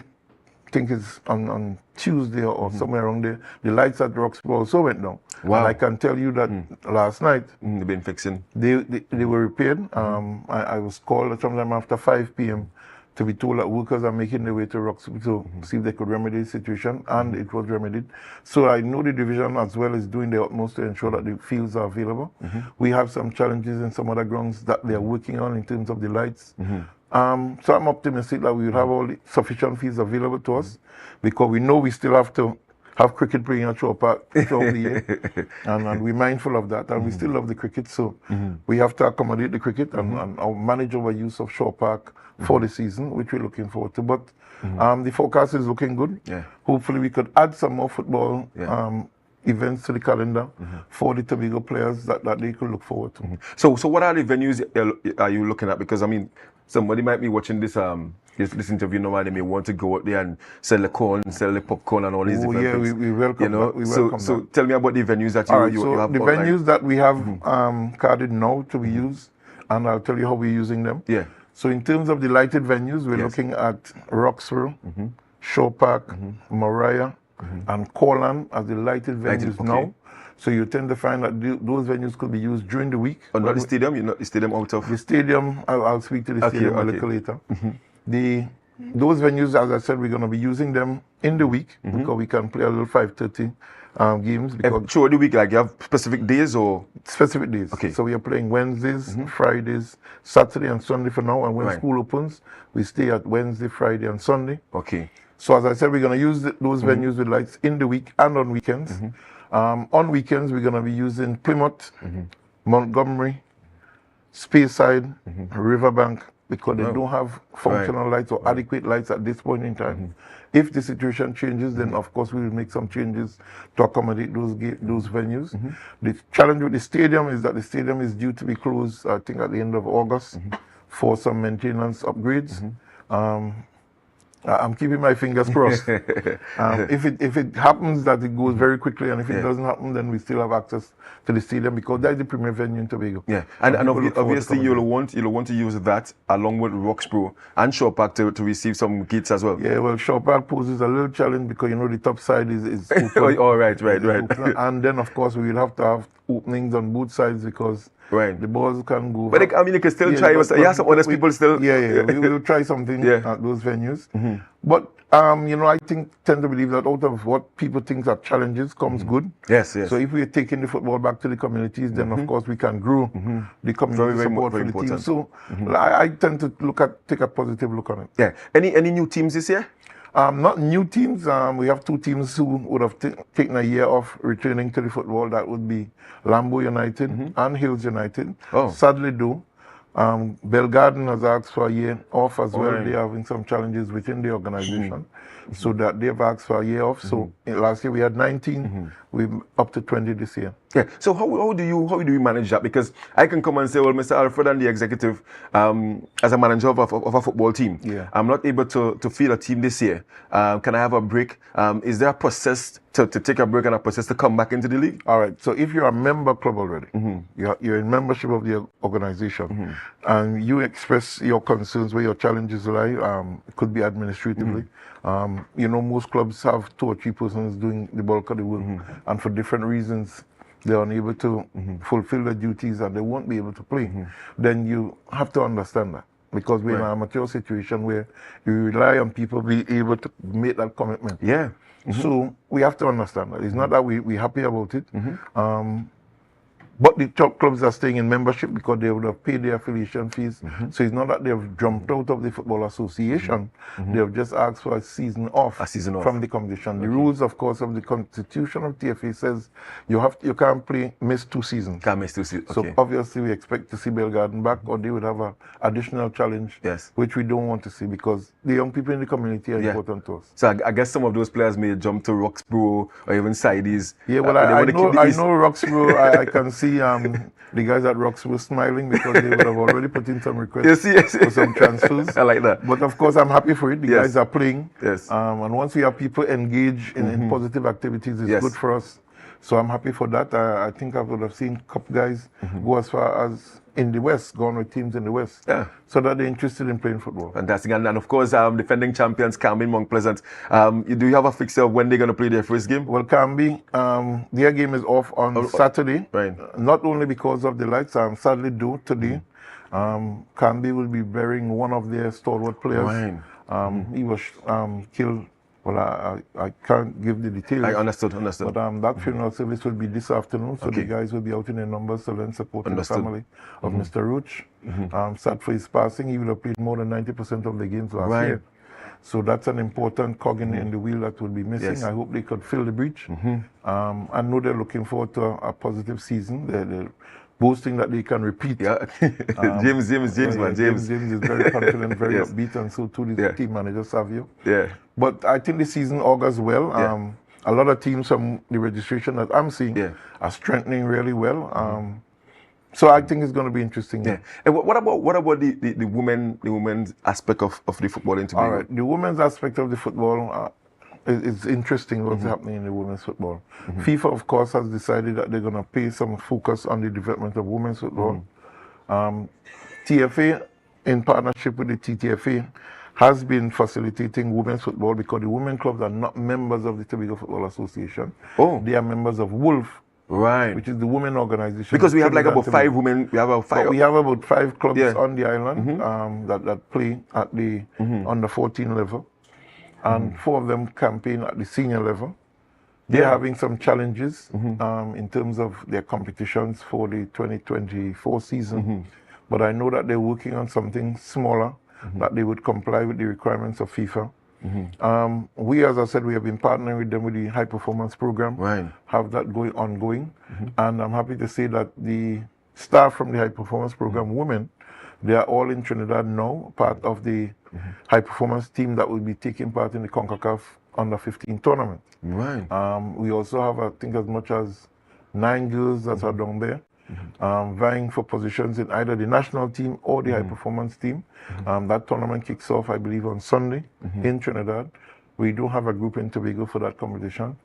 think it's on Tuesday or somewhere around there, the lights at Roxborough also went down. Wow. And I can tell you that last night, they've been fixing. They were repaired. I was called sometime after 5 p.m. to be told that workers are making their way to Roxborough to see if they could remedy the situation, and it was remedied. So I know the division as well is doing their utmost to ensure that the fields are available. We have some challenges in some other grounds that they're working on in terms of the lights. So I'm optimistic that we will have all the sufficient fields available to us, because we know we still have to have cricket playing at Shaw Park throughout the year, and we're mindful of that, and we still love the cricket, so we have to accommodate the cricket and manage our use of Shaw Park for the season, which we're looking forward to. But the forecast is looking good. Hopefully we could add some more football events to the calendar for the Tobago players that they could look forward to. So what are the venues are you looking at? Because I mean, somebody might be watching this interview now, and they may want to go out there and sell the corn, sell the popcorn, and all these different things. we welcome that. We welcome so that. Tell me about the venues that you have. The venues that we have carded now to be used, and I'll tell you how we're using them. Yeah. So in terms of the lighted venues, we're looking at Roxborough, Shaw Park, Mariah, and Corland as the lighted venues now. So you tend to find that those venues could be used during the week. Oh, not the stadium? You're not the stadium out of? The stadium, I'll speak to the stadium a little later. Those venues, as I said, we're going to be using them in the week, because we can play a little 5:30 games. Because throughout the week, like you have specific days or? Specific days. Okay. So we are playing Wednesdays, Fridays, Saturday and Sunday for now. And when school opens, we stay at Wednesday, Friday and Sunday. Okay. So as I said, we're going to use those venues with lights in the week and on weekends. On weekends, we're going to be using Plymouth, Montgomery, Speyside, Riverbank, because they don't have functional lights or adequate lights at this point in time. If the situation changes, then of course we will make some changes to accommodate those venues. The challenge with the stadium is that the stadium is due to be closed, I think, at the end of August for some maintenance upgrades. I'm keeping my fingers crossed. If it happens, that it goes very quickly, and if it doesn't happen, then we still have access to the stadium, because that's the premier venue in Tobago. Yeah, and obviously you'll want to use that along with Roxborough and Shaw Park to receive some kits as well. Yeah, well, Shaw Park poses a little challenge because the top side is open. Oh, right. And then of course we will have to have openings on both sides, because the balls can go. But you can still try. Some honest people still. We will try something at those venues. But I tend to believe that out of what people think are challenges comes good. Yes. So if we're taking the football back to the communities, then of course we can grow the community support for the team. So I tend to take a positive look on it. Yeah. Any new teams this year? Not new teams. We have 2 teams who would have taken a year off returning to the football. That would be Lambo United and Hills United. Sadly, though, Belgarden has asked for a year off as well. They're having some challenges within the organization, so that they've asked for a year off. So last year we had 19, we're up to 20 this year. Yeah. So how do you manage that? Because I can come and say, well, Mr. Alfred and the executive, as a manager of a football team, I'm not able to field a team this year. Can I have a break? Is there a process to take a break and a process to come back into the league? All right. So if you're a member club already, you're in membership of the organization, and you express your concerns, where your challenges lie, it could be administratively. Most clubs have 2 or 3 persons doing the bulk of the work, and for different reasons, they're unable to fulfill their duties and they won't be able to play. Then you have to understand that, because we're in an amateur situation where you rely on people being able to make that commitment. Yeah. So we have to understand that. It's not that we're happy about it. But the top clubs are staying in membership because they would have paid their affiliation fees. So it's not that they've jumped out of the Football Association. They have just asked for a season off from the competition. The rules, of course, of the constitution of TFA says you can't miss 2 seasons. Can't miss 2 seasons. So obviously we expect to see Belgarden back, or they would have an additional challenge, which we don't want to see because the young people in the community are important to us. So I guess some of those players may jump to Roxborough or even Sidees. Yeah, well, I know Roxborough. I can see the guys at Rocks were smiling because they would have already put in some requests for some transfers. I like that. But of course, I'm happy for it. The guys are playing. Yes. And once we have people engaged in positive activities, it's good for us. So I'm happy for that. I think I would have seen cup guys go as far as in the West, gone with teams in the West, so that they're interested in playing football. Fantastic. And of course, defending champions, Carnival Mount Pleasant. Do you have a fixture of when they're going to play their first game? Well, Carnival, their game is off on Saturday. Right. Not only because of the lights, sadly due today. Carnival will be burying one of their stalwart players. Right. He was killed. Well, I can't give the details. I understood. But that funeral service will be this afternoon, so the guys will be out in their numbers to lend support to the family of Mr. Roach. Sad for his passing. He would have played more than 90% of the games last year. So that's an important cog in the wheel that will be missing. I hope they could fill the breach. I know they're looking forward to a positive season. They're boasting that they can repeat. James is very confident, very upbeat, and so too the team manager Savio. But I think the season augurs well. A lot of teams from the registration that I'm seeing are strengthening really well. So I think it's going to be interesting. And what about the women's aspect of the football in Tobago? All right, the women's aspect of the football. It's interesting what's happening in the women's football. FIFA, of course, has decided that they're going to pay some focus on the development of women's football. TFA, in partnership with the TTFA, has been facilitating women's football because the women clubs are not members of the Tobago Football Association. They are members of Wolf, which is the women organization. Because we have like about 5 women. We have about 5. We have about 5 clubs on the island that play at the under 14 level. And 4 of them campaign at the senior level. They're having some challenges in terms of their competitions for the 2024 season. But I know that they're working on something smaller that they would comply with the requirements of FIFA. We, as I said, we have been partnering with them with the high performance program, have that ongoing. And I'm happy to say that the staff from the high performance program, women, they are all in Trinidad now, part of the high performance team that will be taking part in the CONCACAF under 15 tournament. We also have, I think, as much as 9 girls that are down there, vying for positions in either the national team or the high performance team. That tournament kicks off, I believe, on Sunday in Trinidad. We do have a group in Tobago for that competition.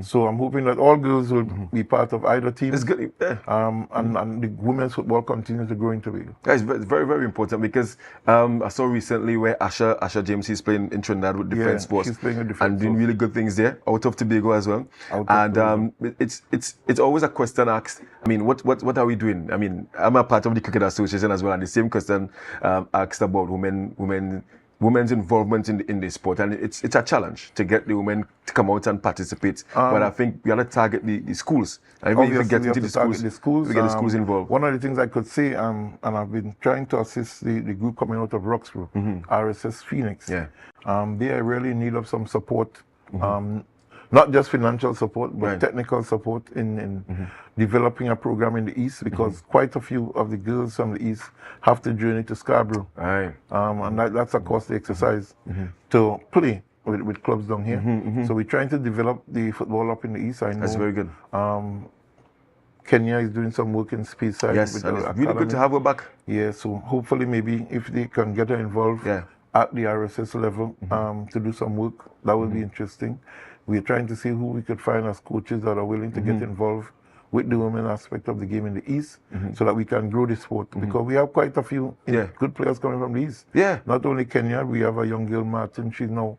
So I'm hoping that all girls will be part of either team. It's good. And the women's football continues to grow in Tobago. It's very, very important because I saw recently where Asha James is playing in Trinidad with Defence Sports. She's playing with Defence and doing really good things there, out of Tobago as well. It's always a question asked. I mean, what are we doing? I mean, I'm a part of the Cricket Association as well, and the same question asked about women's involvement in the sport, and it's a challenge to get the women to come out and participate. But I think we have to target the schools. And even if we get into the schools, we get the schools involved. One of the things I could say, and I've been trying to assist the group coming out of Roxborough, RSS Phoenix. They are really in need of some support. Not just financial support, but technical support in developing a program in the East, because quite a few of the girls from the East have to journey to Scarborough. And that's a costly exercise to play with clubs down here. So we're trying to develop the football up in the East. I know that's very good. Kenya is doing some work in Speyside. Yes, and it's really good to have her back. Yeah, so hopefully maybe if they can get her involved at the RSS level to do some work, that will be interesting. We're trying to see who we could find as coaches that are willing to get involved with the women aspect of the game in the East, so that we can grow the sport. Because we have quite a few good players coming from the East. Not only Kenya, we have a young girl, Martin. She's now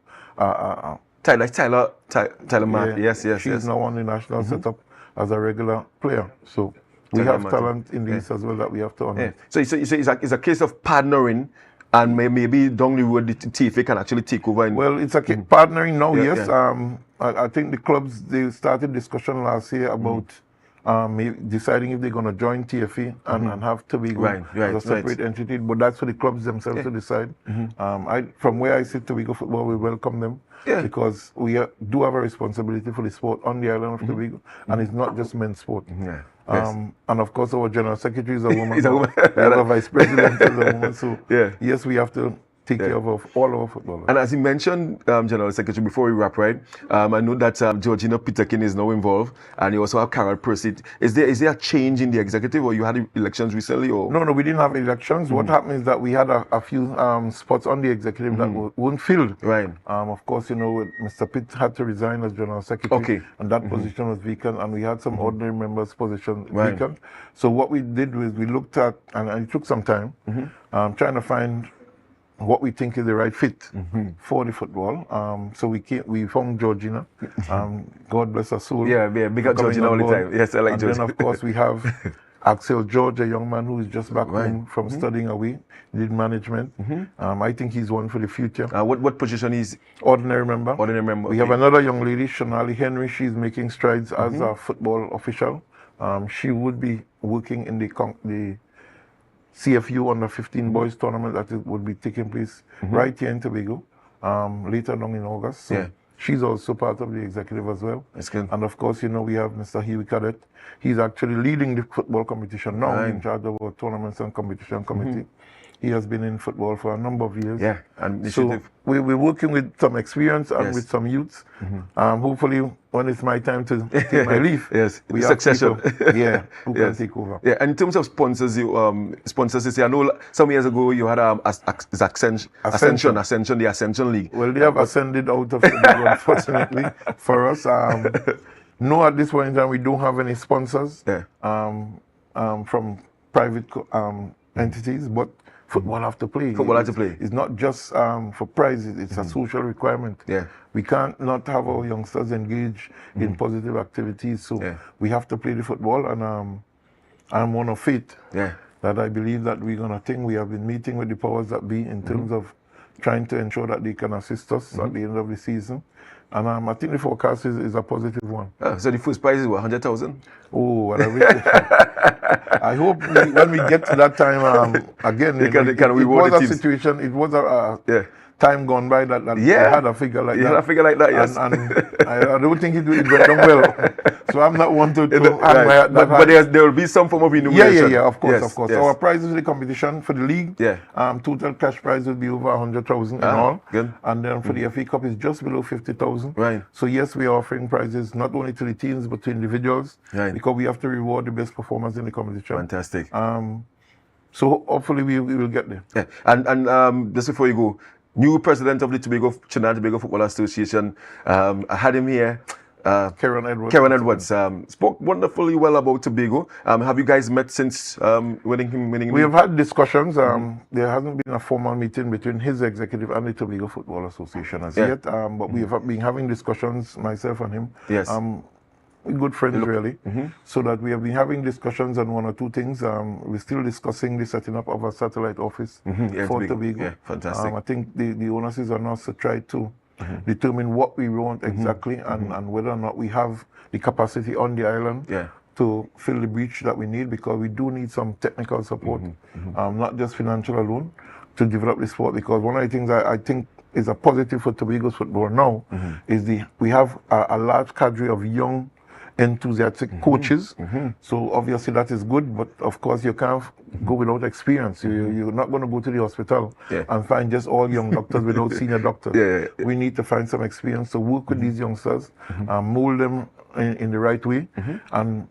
Tyler Martin. Yes. She's now on the national setup as a regular player. So we have talent in the East as well that we have to honor. So it's a case of partnering. And maybe down the road, the TFA can actually take over. Well, it's a partnering now, yes. I think the clubs, they started discussion last year about deciding if they're going to join TFE and have Tobago as a separate entity, but that's for the clubs themselves to decide. From where I sit, Tobago football, we welcome them because we do have a responsibility for the sport on the island of Tobago, and it's not just men's sport. And of course, our general secretary is a woman. He's a woman. We have a vice president is a woman. So yes, we have to take care of all our footballers. And as you mentioned, General Secretary, before we wrap, right, I know that Georgina Peterkin is now involved, and you also have Carol Percy. Is there a change in the executive, or you had elections recently? Or No, we didn't have elections. What happened is that we had a few spots on the executive that weren't filled. Right. Of course, Mr. Pitt had to resign as General Secretary, and that position was vacant, and we had some ordinary members' position vacant. So what we did was we looked at, and it took some time, trying to find what we think is the right fit for the football. So we found Georgina. God bless her soul. Yeah, big up Georgina all the time. Yes, I like and Georgina. then, of course, we have Axel George, a young man who is just back home from studying away, did management. I think he's one for the future. What position is? Ordinary member. Ordinary member. We have another young lady, Shonali Henry. She's making strides as a football official. She would be working in the CFU under 15 boys tournament that would be taking place right here in Tobago later on in August. So she's also part of the executive as well. That's good. And of course, we have Mr. Huey Cadet. He's actually leading the football competition now, in charge of our tournaments and competition committee. He has been in football for a number of years. Yeah, and so we're working with some experience and with some youths. Hopefully, when it's my time to take my leave, we succession. who can take over. Yeah, and in terms of sponsors, sponsors. I know some years ago you had Ascension, the Ascension League. Well, they have ascended out of football, unfortunately, for us. No, at this point in time, we don't have any sponsors from private entities, but football have to play. It's not just for prizes, it's a social requirement. We can't not have our youngsters engage in positive activities, so we have to play the football, and I'm one of faith that I believe that we're going to think. We have been meeting with the powers that be in terms of trying to ensure that they can assist us at the end of the season. And I think the forecast is a positive one. So the first prize is what, 100,000? Oh, well, I hope when we get to that time, again, it was a time gone by that I had a figure like that. Had a figure like that, yes. And I don't think it went down well. So I'm not one to but there will be some form of remuneration. Yeah, of course. So our prizes in the competition for the league, total cash prize will be over 100,000 in all. Good. And then for the FA Cup, it's just below 50,000. Right. So yes, we are offering prizes not only to the teams but to individuals, because we have to reward the best performers in the competition. Fantastic. So hopefully we will get there. Yeah. And just before you go, new president of the Trinidad Tobago Football Association, I had him here. Karen Edwards. Spoke wonderfully well about Tobago. Have you guys met since winning? We have had discussions. There hasn't been a formal meeting between his executive and the Tobago Football Association as yet. But we have been having discussions, myself and him. Yes. We're good friends, really. So that we have been having discussions on one or two things. We're still discussing the setting up of a satellite office for Tobago. Yeah, fantastic. I think the onus is on us to try to determine what we want exactly and whether or not we have the capacity on the island to fill the breach that we need, because we do need some technical support, not just financial alone, to develop the sport. Because one of the things I think is a positive for Tobago's football now is we have a large cadre of young enthusiastic coaches. So obviously that is good, but of course you can't go without experience. You're not going to go to the hospital and find just all young doctors without senior doctors. We need to find some experience to work with these youngsters, mold them in the right way, and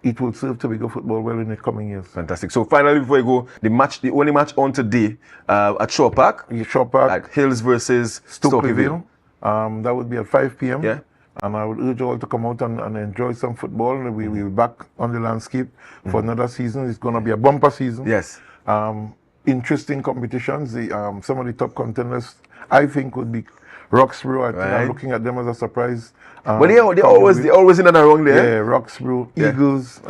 it will serve Tobago football well in the coming years. Fantastic. So finally, before we go, the only match on today at Shaw Park. At Hills versus Stokeyville. That would be at 5 p.m. And I would urge all to come out and enjoy some football. We'll be back on the landscape for another season. It's going to be a bumper season. Yes. Interesting competitions. Some of the top contenders, I think, would be Roxborough. I think I'm looking at them as a surprise. But they're always in and around there. Yeah, Roxborough. Eagles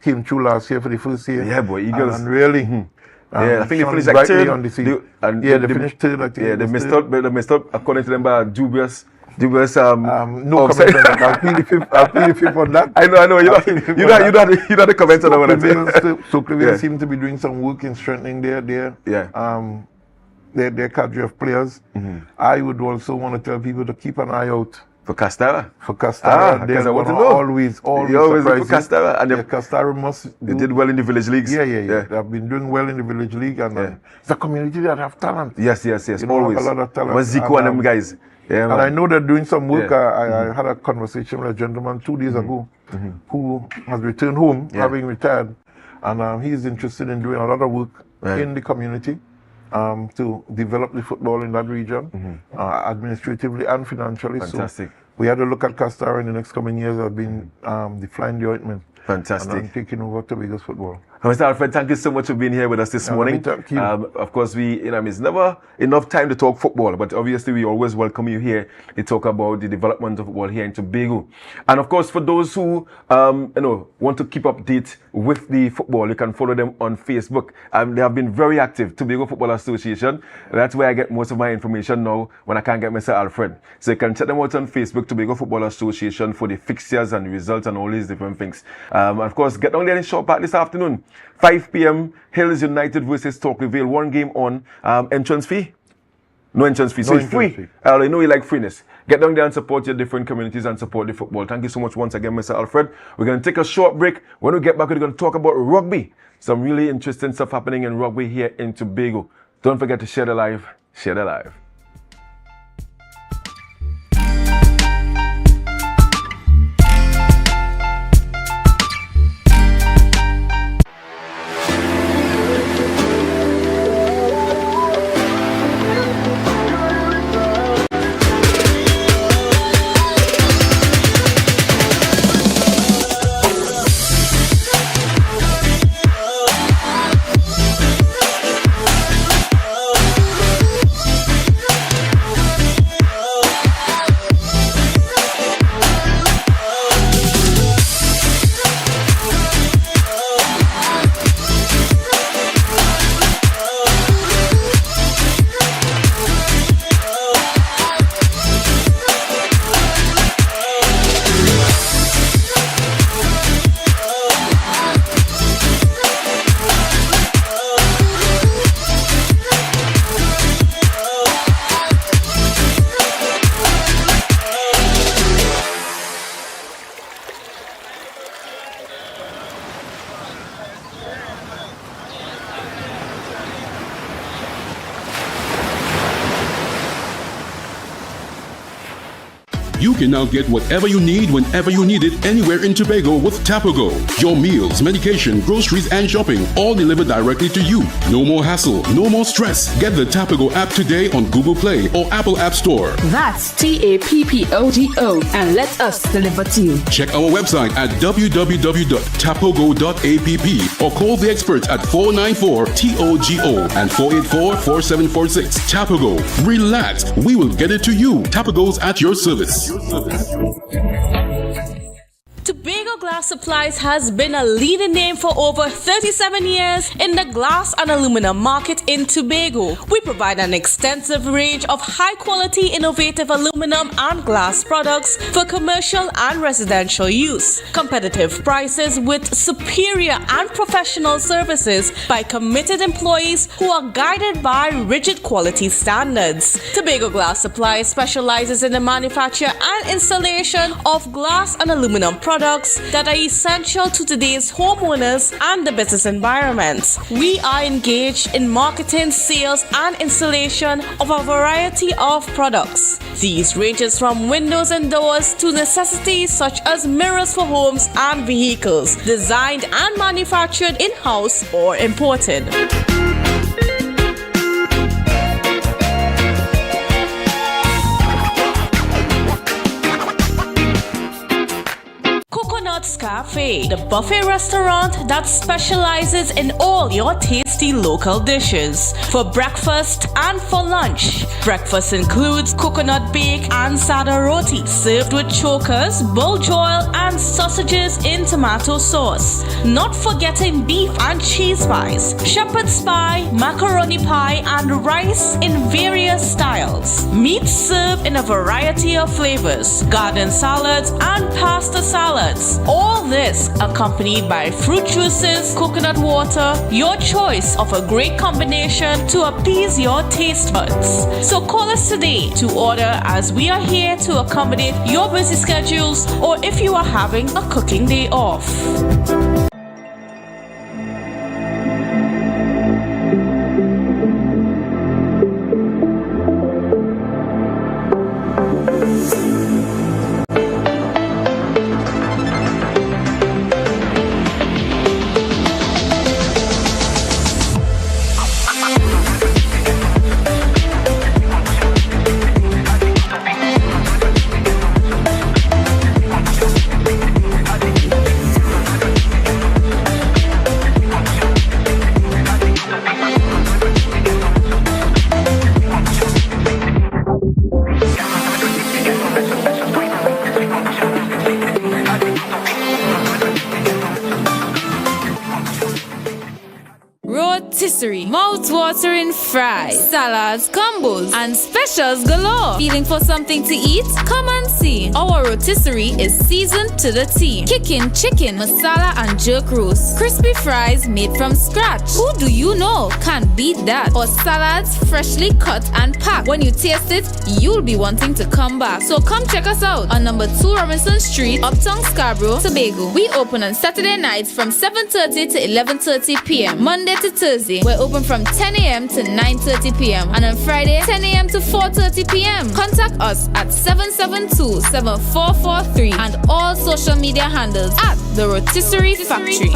came through last year for the first year. Yeah, boy, Eagles. And really... I think they finished like third on the scene. They finished third. They messed up according to them by dubious The worst, no comment on that. I'll plead the fifth on that. I know. You know the comment on that. So Prevail seem to be doing some work in strengthening their cadre of players. I would also want to tell people to keep an eye out for Castara. Because I want to know. Always for Castara. And Castara they did well in the village leagues. Yeah. They've been doing well in the village league, and it's a community that have talent. Yes. You know, always. Have a lot of talent. Zico and them guys. Yeah, and I know they're doing some work. I had a conversation with a gentleman 2 days ago who has returned home, having retired, and he's interested in doing a lot of work in the community to develop the football in that region, administratively and financially. Fantastic. So we had to look at Castara in the next coming years. Have been the flying the ointment. Fantastic. And taking over Tobago's football. Mr. Alfred, thank you so much for being here with us this morning. Thank you. Of course, it's never enough time to talk football, but obviously we always welcome you here to talk about the development of football here in Tobago. And of course, for those who want to keep update with the football, you can follow them on Facebook. They have been very active, Tobago Football Association. That's where I get most of my information now when I can't get Mr. Alfred. So you can check them out on Facebook, Tobago Football Association, for the fixtures and results and all these different things. And of course, get down there in Short Park this afternoon. 5 p.m. Hills United versus Torquayville. 1 game on. Entrance fee? No entrance fee. So it's free. I know you like freeness. Get down there and support your different communities and support the football. Thank you so much once again, Mr. Alfred. We're going to take a short break. When we get back, we're going to talk about rugby. Some really interesting stuff happening in rugby here in Tobago. Don't forget to share the live. Share the live. You can now get whatever you need whenever you need it anywhere in Tobago with Tobago. Your meals, medication, groceries, and shopping all delivered directly to you. No more hassle, no more stress. Get the Tobago app today on Google Play or Apple App Store. That's TAPPOGO and let us deliver to you. Check our website at www.tapogo.app or call the experts at 494-TOGO and 484-4746. Tobago. Relax. We will get it to you. Tobago's at your service. Tobago Glass Supplies has been a leading name for over 37 years in the glass and aluminum market in Tobago. We provide an extensive range of high-quality, innovative aluminum and glass products for commercial and residential use. Competitive prices with superior and professional services by committed employees who are guided by rigid quality standards. Tobago Glass Supplies specializes in the manufacture and installation of glass and aluminum products that are essential to today's homeowners and the business environment. We are engaged in marketing, sales, and installation of a variety of products. These ranges from windows and doors to necessities such as mirrors for homes and vehicles, designed and manufactured in-house or imported. Scarf Buffet, the buffet restaurant that specializes in all your tasty local dishes. For breakfast and for lunch. Breakfast includes coconut bake and sada roti, served with chokers, bull joil, and sausages in tomato sauce. Not forgetting beef and cheese pies, shepherd's pie, macaroni pie, and rice in various styles. Meat served in a variety of flavors, garden salads, and pasta salads. All this accompanied by fruit juices, coconut water, your choice of a great combination to appease your taste buds. So call us today to order, as we are here to accommodate your busy schedules or if you are having a cooking day off. Mouth-watering fries, salads, combos, and specials galore. Feeling for something to eat? Come and see. Our rotisserie is seasoned to the T. Kicking chicken, masala, and jerk roast. Crispy fries made from scratch. Who do you know can't beat that? Or salads freshly cut and packed. When you taste it, you'll be wanting to come back. So come check us out on number 2 Robinson Street, Uptown Scarborough, Tobago. We open on Saturday nights from 7:30 to 11:30 p.m. Monday to Thursday, we're open from 10 a.m. to 9:30 p.m. and on Friday, 10 a.m. to 4:30 p.m. Contact us at 772-7443 and all social media handles at The Rotisserie Factory.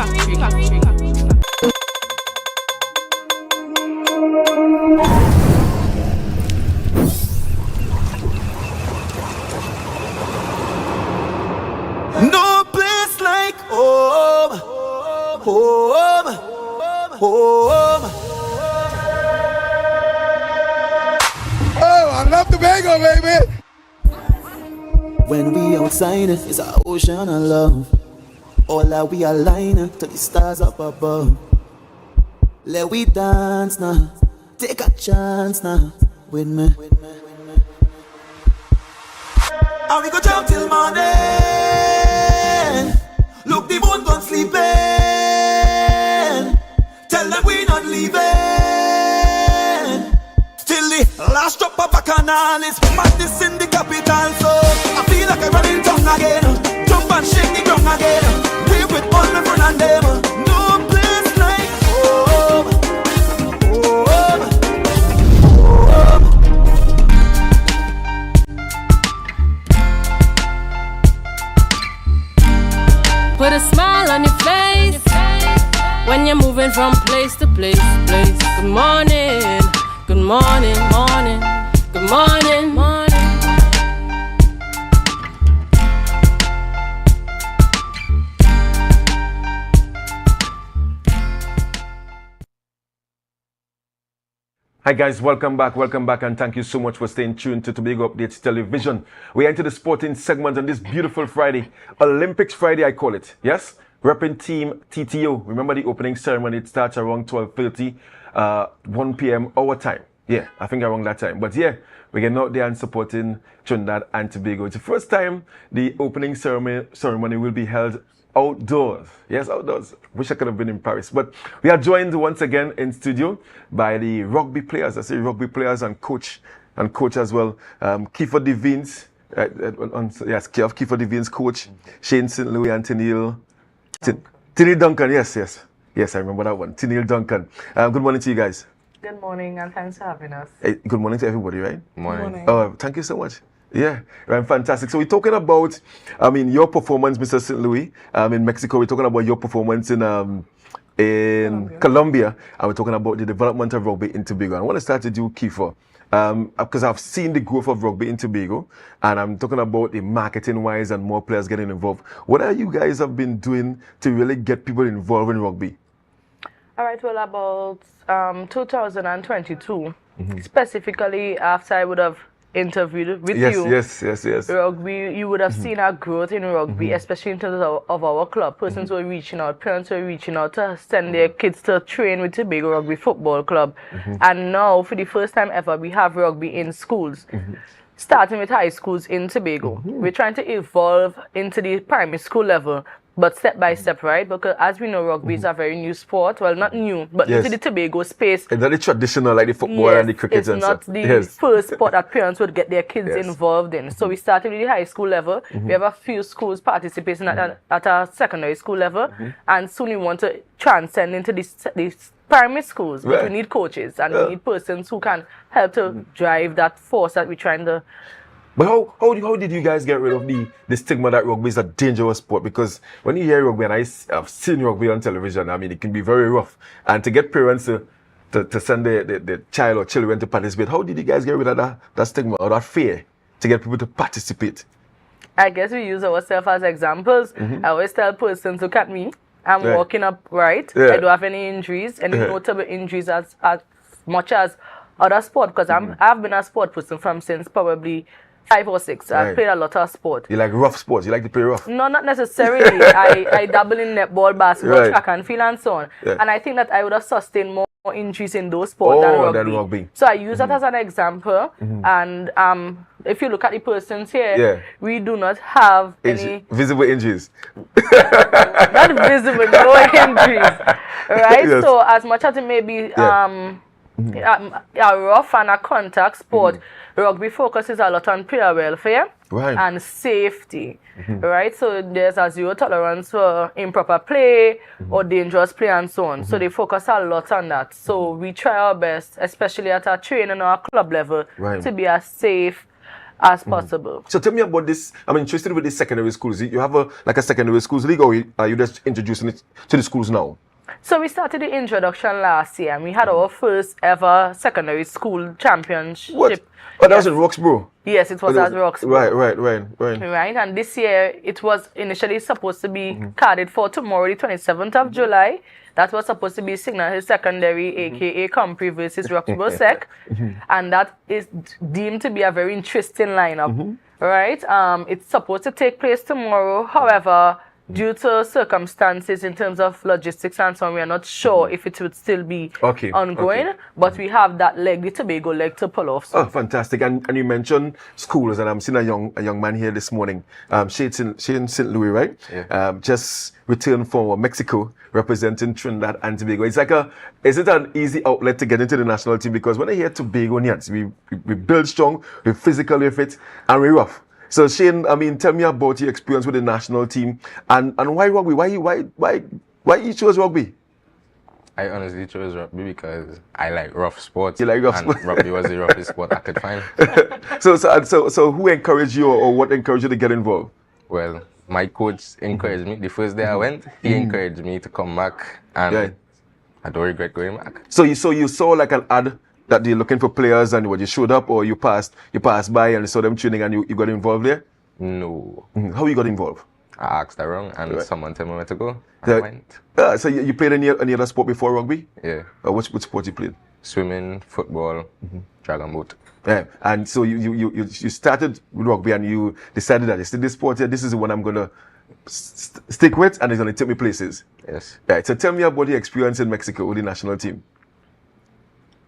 No place like home, home, home. Oh, I love Tobago, baby. When we outside, it's an ocean of love. All that we align to the stars up above. Let we dance now, take a chance now with me. And we go jump till morning. Look, the moon gone sleeping. Tell them we not leaving till the last drop of bacchanal is madness in the capital. So I feel like I'm running tongue again. Jump and shake the ground again. Wave with all my friends and them. No place like home, home, home. Put a smile on your face when you're moving from place to place. Good morning, good morning, morning, good morning, morning. Hi guys, welcome back, and thank you so much for staying tuned to Tobago Updates Television. We enter the sporting segment on this beautiful Friday, Olympics Friday I call it, yes? Repping Team TTO. Remember the opening ceremony, it starts around 12:30, 1 p.m. our time. Yeah, I think around that time. But yeah, we're getting out there and supporting Trinidad and Tobago. It's the first time the opening ceremony will be held outdoors. Yes, outdoors. Wish I could have been in Paris. But we are joined once again in studio by the rugby players. I say rugby players and coach as well. Kiefer Devines, Kiefer Devines coach, Shane St. Louis and Tennille Duncan. Yes, I remember that one. Tennille Duncan. Good morning to you guys. Good morning and thanks for having us. Hey, good morning to everybody, right? Morning. Oh, thank you so much. Yeah, right, fantastic. So we're talking about, your performance, Mr. St. Louis, in Mexico. We're talking about your performance in in Colombia, and we're talking about the development of rugby in Tobago. And I want to start with you, Kiefer, because I've seen the growth of rugby in Tobago, and I'm talking about the marketing-wise and more players getting involved. What are you guys have been doing to really get people involved in rugby? All right, well, about 2022, specifically after I would have interviewed with you. Yes. Rugby, you would have seen our growth in rugby, especially in terms of our club. Persons were reaching out, parents were reaching out to send their kids to train with Tobago Rugby Football Club. And now, for the first time ever, we have rugby in schools. Starting with high schools in Tobago. We're trying to evolve into the primary school level, but step by step, right? Because as we know, rugby is a very new sport. Well, not new, but into the Tobago space. It's not the traditional, like the football and the cricket and stuff. It's not the first sport that parents would get their kids involved in. So we started with the high school level. We have a few schools participating at our secondary school level. And soon we want to transcend into these primary schools. But we need coaches and we need persons who can help to drive that force that we're trying to. But how did you guys get rid of the stigma that rugby is a dangerous sport? Because when you hear rugby, and I've seen rugby on television, I mean, it can be very rough. And to get parents to send their child or children to participate, how did you guys get rid of that stigma or that fear to get people to participate? I guess we use ourselves as examples. I always tell persons, look at me. I'm walking upright. I don't have any injuries, any notable injuries as much as other sport, because I've been a sport person from since probably 5 or 6. I've played a lot of sport. You like rough sports? You like to play rough? No, not necessarily. I dabble in netball, basketball, track and field and so on. And I think that I would have sustained more injuries in those sports than rugby. So I use that as an example. And if you look at the persons here, we do not have any visible injuries. Not visible, no injuries. Right? So as much as it may be a rough and a contact sport, rugby focuses a lot on player welfare and safety, right? So there's a zero tolerance for improper play or dangerous play and so on. So they focus a lot on that. So we try our best, especially at our training or our club level, to be as safe as possible. So tell me about this. I'm interested with the secondary schools. You have a secondary schools league, or are you just introducing it to the schools now? So we started the introduction last year, and we had our first ever secondary school championship. What? Oh, that was in Roxborough? Yes, it was at Roxborough. Right. And this year, it was initially supposed to be carded for tomorrow, the 27th of July. That was supposed to be Signal Hill Secondary, a.k.a. Compre versus Roxborough Sec. And that is deemed to be a very interesting lineup, right? It's supposed to take place tomorrow. However, due to circumstances in terms of logistics and so on, we are not sure if it would still be ongoing. But we have that leg, the Tobago leg, to pull off. Oh, fantastic. And you mentioned schools, and I'm seeing a young man here this morning. She's in St. Louis, right? Yeah. Just returned from Mexico, representing Trinidad and Tobago. Is it an easy outlet to get into the national team? Because when I hear Tobagonians, we build strong, we're physically fit, and we're rough. So Shane, I mean, tell me about your experience with the national team and why rugby? Why you chose rugby? I honestly chose rugby because I like rough sports. You like rough sports? Rugby was the roughest sport I could find. So who encouraged you, or what encouraged you to get involved? Well, my coach encouraged me. The first day I went, he encouraged me to come back, and I don't regret going back. So you saw like an ad that they're looking for players, and you showed up, or you passed by and you saw them training and you got involved there? No. How you got involved? I asked around and someone told me where to go. I went. So you played any other sport before rugby? Yeah. Which sport you played? Swimming, football, dragon boat. Yeah. And so you started with rugby and you decided that this sport here, this is the one I'm gonna stick with, and it's gonna take me places. Yes. Right. So tell me about the experience in Mexico with the national team.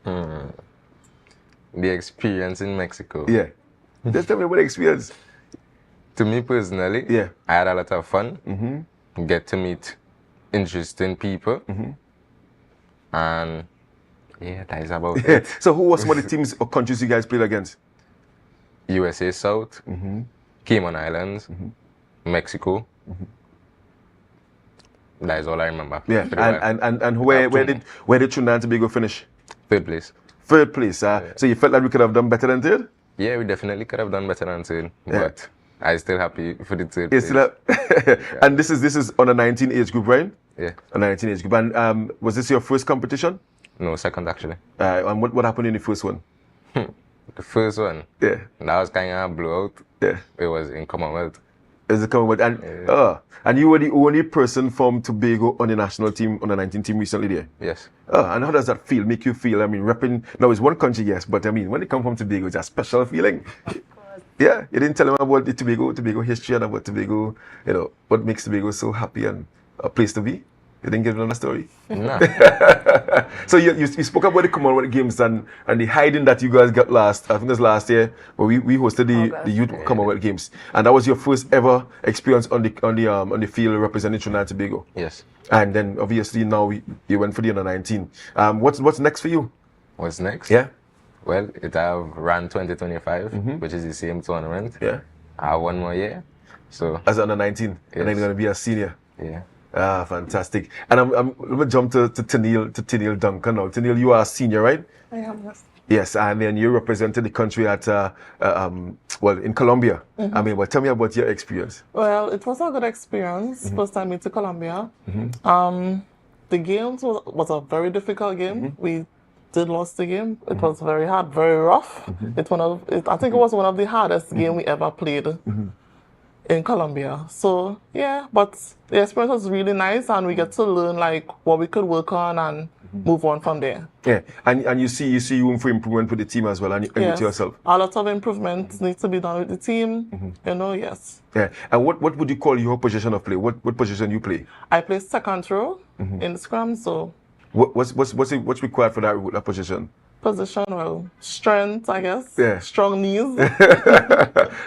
The experience in Mexico. Yeah. Just tell me about the experience. To me personally, I had a lot of fun. Get to meet interesting people. And that is about it. So who was some of the teams or countries you guys played against? USA South, Cayman Islands, Mexico. That is all I remember. Yeah. And where did Trinidad and Tobago finish? Third place. Third place. So you felt like we could have done better than third? Yeah, we definitely could have done better than third. But I still happy for the third Yes, and this is on a 19 age group, right? Yeah. A 19 age group. And was this your first competition? No, second actually. And what happened in the first one? The first one? Yeah. That was kind of a blowout. Yeah. It was in Commonwealth. It was in Commonwealth. And you were the only person from Tobago on the national team, on the 19 team recently there? Yes. And how does that feel, make you feel? I mean, repping, now it's one country, yes, but I mean, when they come from Tobago, it's a special feeling. Yeah, you didn't tell them about the Tobago history and about Tobago, you know, what makes Tobago so happy and a place to be. You didn't give them a story? No. So you spoke about the Commonwealth Games and the hiding that you guys got last, I think it was last year, but we hosted the Youth Commonwealth Games. And that was your first ever experience on the field representing Trinidad and Tobago. Yes. And then obviously now you went for the under 19. What's next for you? What's next? Yeah. Well, it have RAN 2025, which is the same tournament. Yeah. I have one more year. So as under 19, yes. And then you're gonna be a senior. Yeah. Ah, fantastic. And I'm gonna jump to Tennille Duncan now. Tennille, you are a senior, right? I am, yes. Yes, and then you represented the country at in Colombia. I mean, tell me about your experience. Well, it was a good experience. First time into Colombia. The games was a very difficult game. We did lost the game. It was very hard, very rough. I think it was one of the hardest games we ever played in Colombia. So yeah, but the experience was really nice, and we get to learn like what we could work on and move on from there. Yeah, and you see room for improvement with the team as well, and with yourself. A lot of improvements need to be done with the team. You know, yes. Yeah, and what would you call your position of play? What position you play? I play second row in scrum. So what's required for that position? Position, well, strength, I guess. Yeah. Strong knees.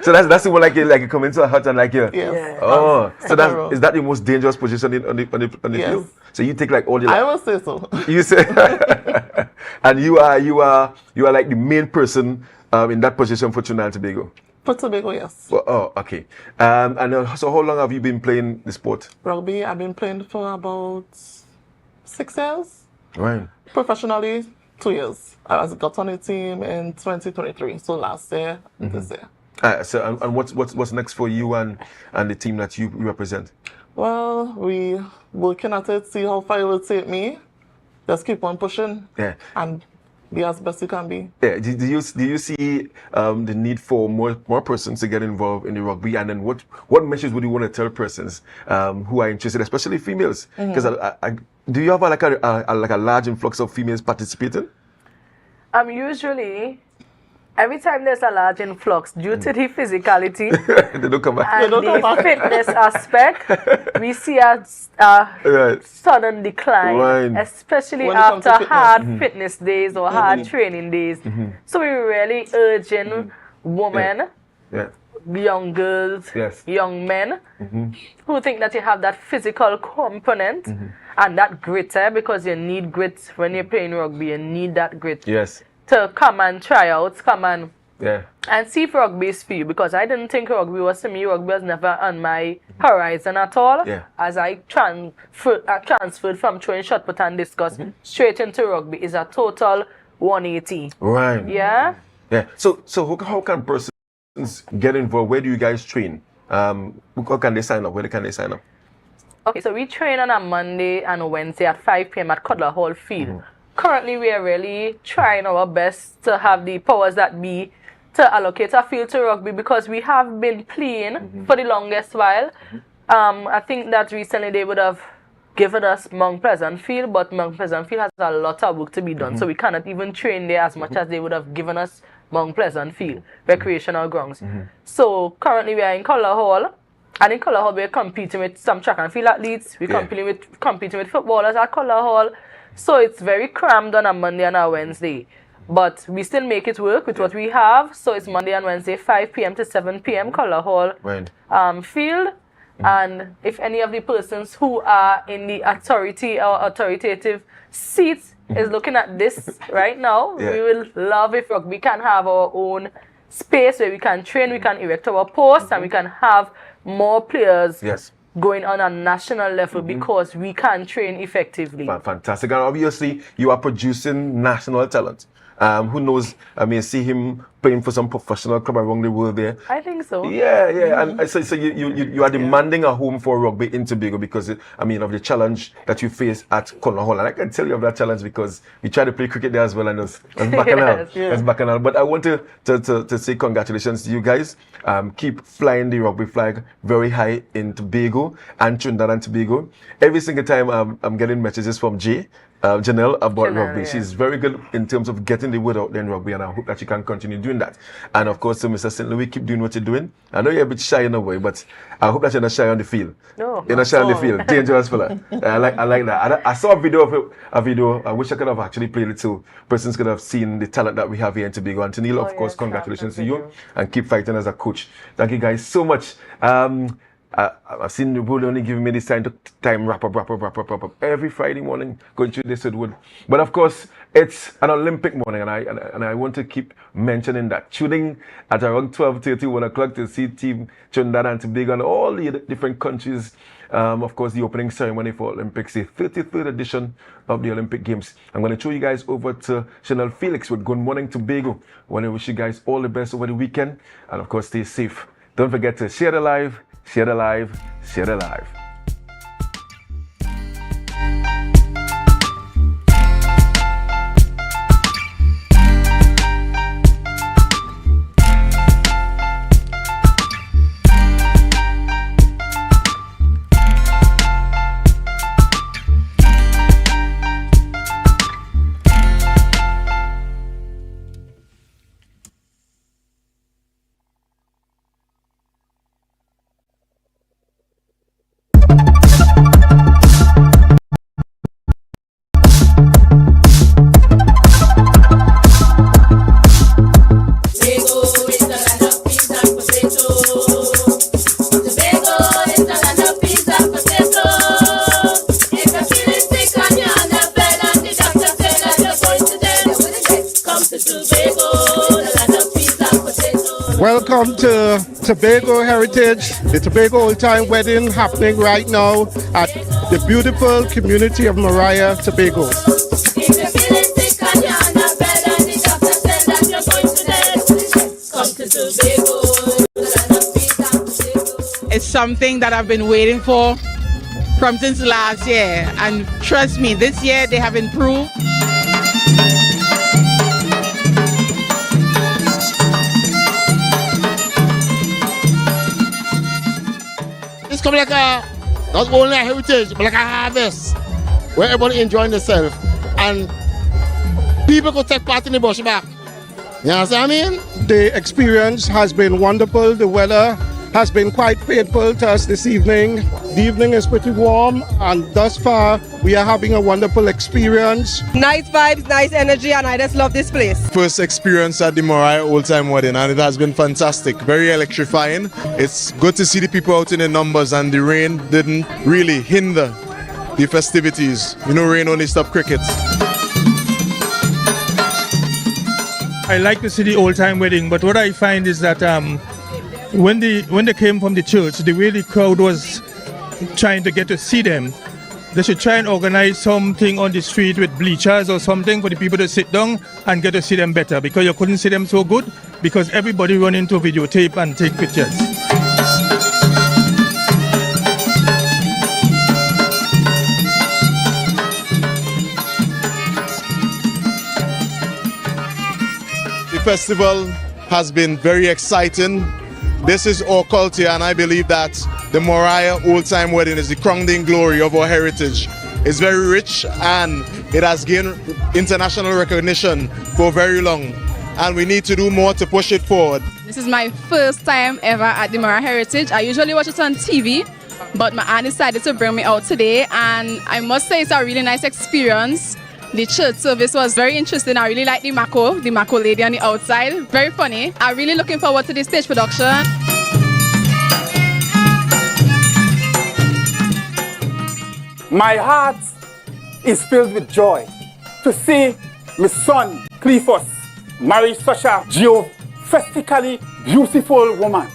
So that's the one like you come into a hut and like you. Yes. Oh, so is that the most dangerous position on the yes. field? So you take like all the. I will say so. You say, and you are like the main person in that position for Trinidad and Tobago. For Tobago, yes. Well, oh, okay. So how long have you been playing the sport? Rugby, I've been playing for about 6 years. Right. Professionally, 2 years. I got on the team in 2023, so last year and this year. So what's next for you and the team that you represent? Well, we working at it, see how far it will take me. Just keep on pushing. Yeah. And be as best you can be. Yeah. Do you see the need for more persons to get involved in the rugby? And then what message would you want to tell persons who are interested, especially females? Because do you have like a large influx of females participating? Usually, every time there's a large influx, due to the physicality they don't come back. and the fitness aspect, we see a sudden decline, especially when after hard fitness days or hard training days. So we're really urging women, young girls, young men who think that you have that physical component and that grit, because you need grit when you're playing rugby. You need that grit to come and try out, and see if rugby is for you, because I didn't think rugby was for me. Rugby was never on my horizon at all. As I transferred from throwing shot put and discus straight into rugby is a total 180. Right. Yeah. Yeah. So how can persons get involved? Where do you guys train? How can they sign up? Where can they sign up? Okay, so we train on a Monday and a Wednesday at 5 p.m. at Cutler Hall Field. Currently, we are really trying our best to have the powers that be to allocate a field to rugby, because we have been playing for the longest while. I think that recently they would have given us Mount Pleasant Field, but Mount Pleasant Field has a lot of work to be done, so we cannot even train there as much as they would have given us Mount Pleasant Field, recreational grounds. So currently we are in Cutler Hall. And in Cutler Hall, we're competing with some track and field athletes. We're competing with footballers at Cutler Hall. So it's very crammed on a Monday and a Wednesday. But we still make it work with what we have. So it's Monday and Wednesday, 5 p.m. to 7 p.m. Cutler Hall field. And if any of the persons who are in the authority or authoritative seats is looking at this right now, we will love if rugby can have our own space where we can train, we can erect our posts, and we can have more players going on a national level because we can train effectively. Fantastic. And obviously, you are producing national talent. Who knows, I may see him playing for some professional club around the world there. I think so. Yeah. And so you are demanding a home for rugby in Tobago because, of the challenge that you face at Carnival. And I can tell you of that challenge because we tried to play cricket there as well, and it's bacchanal. It's bacchanal. But I want to say congratulations to you guys. Keep flying the rugby flag very high in Tobago and Trinidad and Tobago. Every single time I'm getting messages from Janelle about rugby. Yeah. She's very good in terms of getting the word out there in rugby, and I hope that she can continue doing that. And of course, Mr. St. Louis, keep doing what you're doing. I know you're a bit shy in a way, but I hope that you're not shy on the field. No. You're not shy on the field. Dangerous fella. I like that. I saw a video. I wish I could have actually played it so persons could have seen the talent that we have here in Tobago. And Neil, of course, congratulations to you and keep fighting as a coach. Thank you guys so much. I've seen the Wood only giving me this time wrap up every Friday morning going through this with Wood. But of course, it's an Olympic morning, and I want to keep mentioning that. Tuning at around 12:30, 1 o'clock to see Team Trinidad and Tobago and all the different countries. Of course, the opening ceremony for Olympics, the 33rd edition of the Olympic Games. I'm going to throw you guys over to Chanel Felix with Good Morning Tobago. I want to wish you guys all the best over the weekend, and of course, stay safe. Don't forget to share the live. Share the live, share the live. Welcome to Tobago Heritage, the Tobago Old Time Wedding happening right now at the beautiful community of Mariah, Tobago. It's something that I've been waiting for from since last year, and trust me, this year they have improved. It's coming like not only a heritage, but like a harvest where everybody enjoying themselves and people could take part in the bush back. You know what I mean? The experience has been wonderful. The weather has been quite faithful to us this evening. The evening is pretty warm, and thus far we are having a wonderful experience. Nice vibes, nice energy, and I just love this place. First experience at the Mariah Old Time Wedding, and it has been fantastic, very electrifying. It's good to see the people out in the numbers, and the rain didn't really hinder the festivities. You know, rain only stopped crickets. I like to see the old time wedding, but what I find is that when they came from the church, the way the crowd was trying to get to see them, they should try and organize something on the street with bleachers or something for the people to sit down and get to see them better, because you couldn't see them so good because everybody run into videotape and take pictures. The festival has been very exciting. This is our culture, and I believe that the Mariah Old Time Wedding is the crowning glory of our heritage. It's very rich, and it has gained international recognition for very long, and we need to do more to push it forward. This is my first time ever at the Mariah Heritage. I usually watch it on TV, but my aunt decided to bring me out today, and I must say it's a really nice experience. The church service was very interesting. I really like the Mako lady on the outside. Very funny. I'm really looking forward to the stage production. My heart is filled with joy to see my son, Cleophas, marry such a geophysically beautiful woman.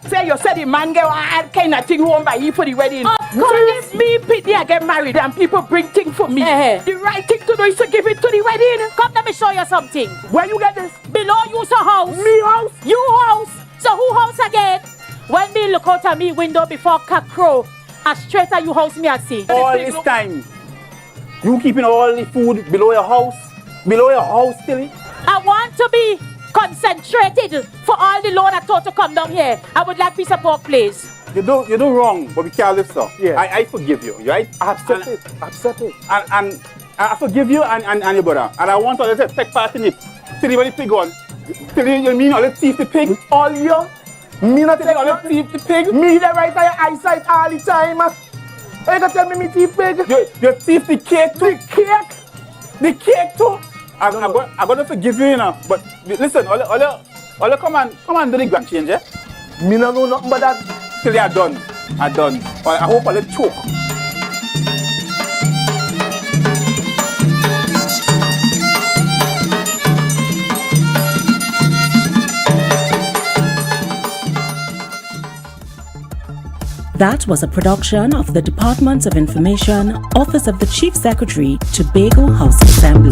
Say you said the man get all kind of thing home by you for the wedding. Of If me pity I get married and people bring things for me, the right thing to do is to give it to the wedding. Come, let me show you something. Where you get this? Below you so house. Me house? You house. So who house again? When me look out of me window before cock crow, as straight as you house me I see. All this time, you keeping all the food below your house? Below your house still? I want to be concentrated for all the load I thought to come down here. I would like piece of pork, please. You do wrong, but we can't live so. Yeah. I forgive you, right? Accept it. And I forgive you and your brother. And I want all to take part in it. Till you pig on. Till you mean all the thief the pig? All you? Me not take all the thief the pig? Me the right of your eyesight all the time. You can tell me thief pig? You thief the cake too. The cake? The cake too? I'm going to forgive you, you know. But listen, all you come and do the grand change, eh? Me no know nothing but that. Till they are done. I hope I'll choke. That was a production of the Department of Information, Office of the Chief Secretary, Tobago House Assembly.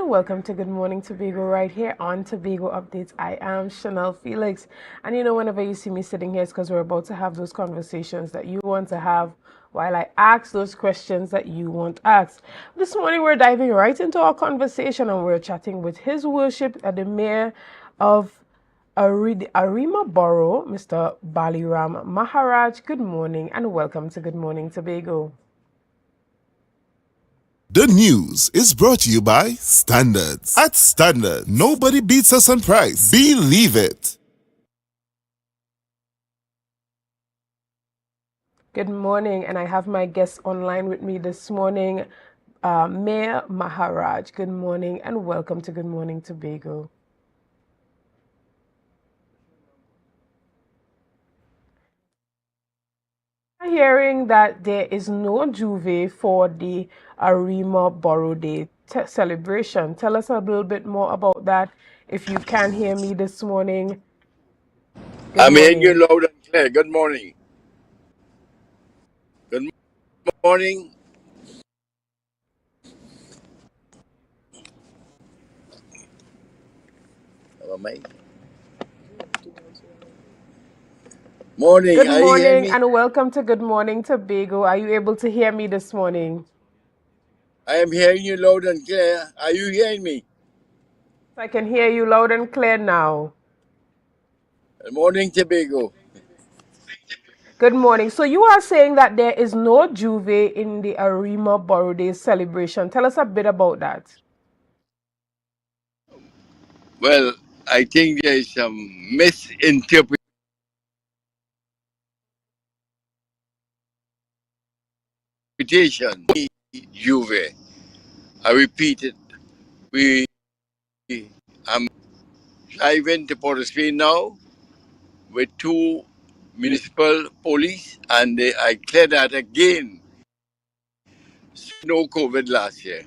Welcome to Good Morning Tobago right here on Tobago Updates. I am Chanel Felix, and you know, whenever you see me sitting here, it's because we're about to have those conversations that you want to have while I ask those questions that you want asked. This morning we're diving right into our conversation and we're chatting with His Worship the Mayor of Arima Borough, Mr. Baliram Maharaj. Good morning and welcome to Good Morning Tobago. The news is brought to you by Standards. At Standards, nobody beats us on price. Believe it. Good morning, and I have my guest online with me this morning, Mayor Maharaj. Good morning and welcome to Good Morning Tobago. Hearing that there is no juve for the Arima Borough Day celebration. Tell us a little bit more about that. If you can hear me this morning. I'm hearing you loud and clear. Good morning. Good morning. Morning. Good morning and welcome to Good Morning Tobago. Are you able to hear me this morning? I am hearing you loud and clear. Are you hearing me? I can hear you loud and clear now. Good morning, Tobago. Good morning. So you are saying that there is no Juve in the Arima Borough Day celebration. Tell us a bit about that. Well, I think there is some misinterpretation. Juve. I repeat it. I'm driving to Port of Spain now with 2 municipal police, and I cleared that again. No COVID last year.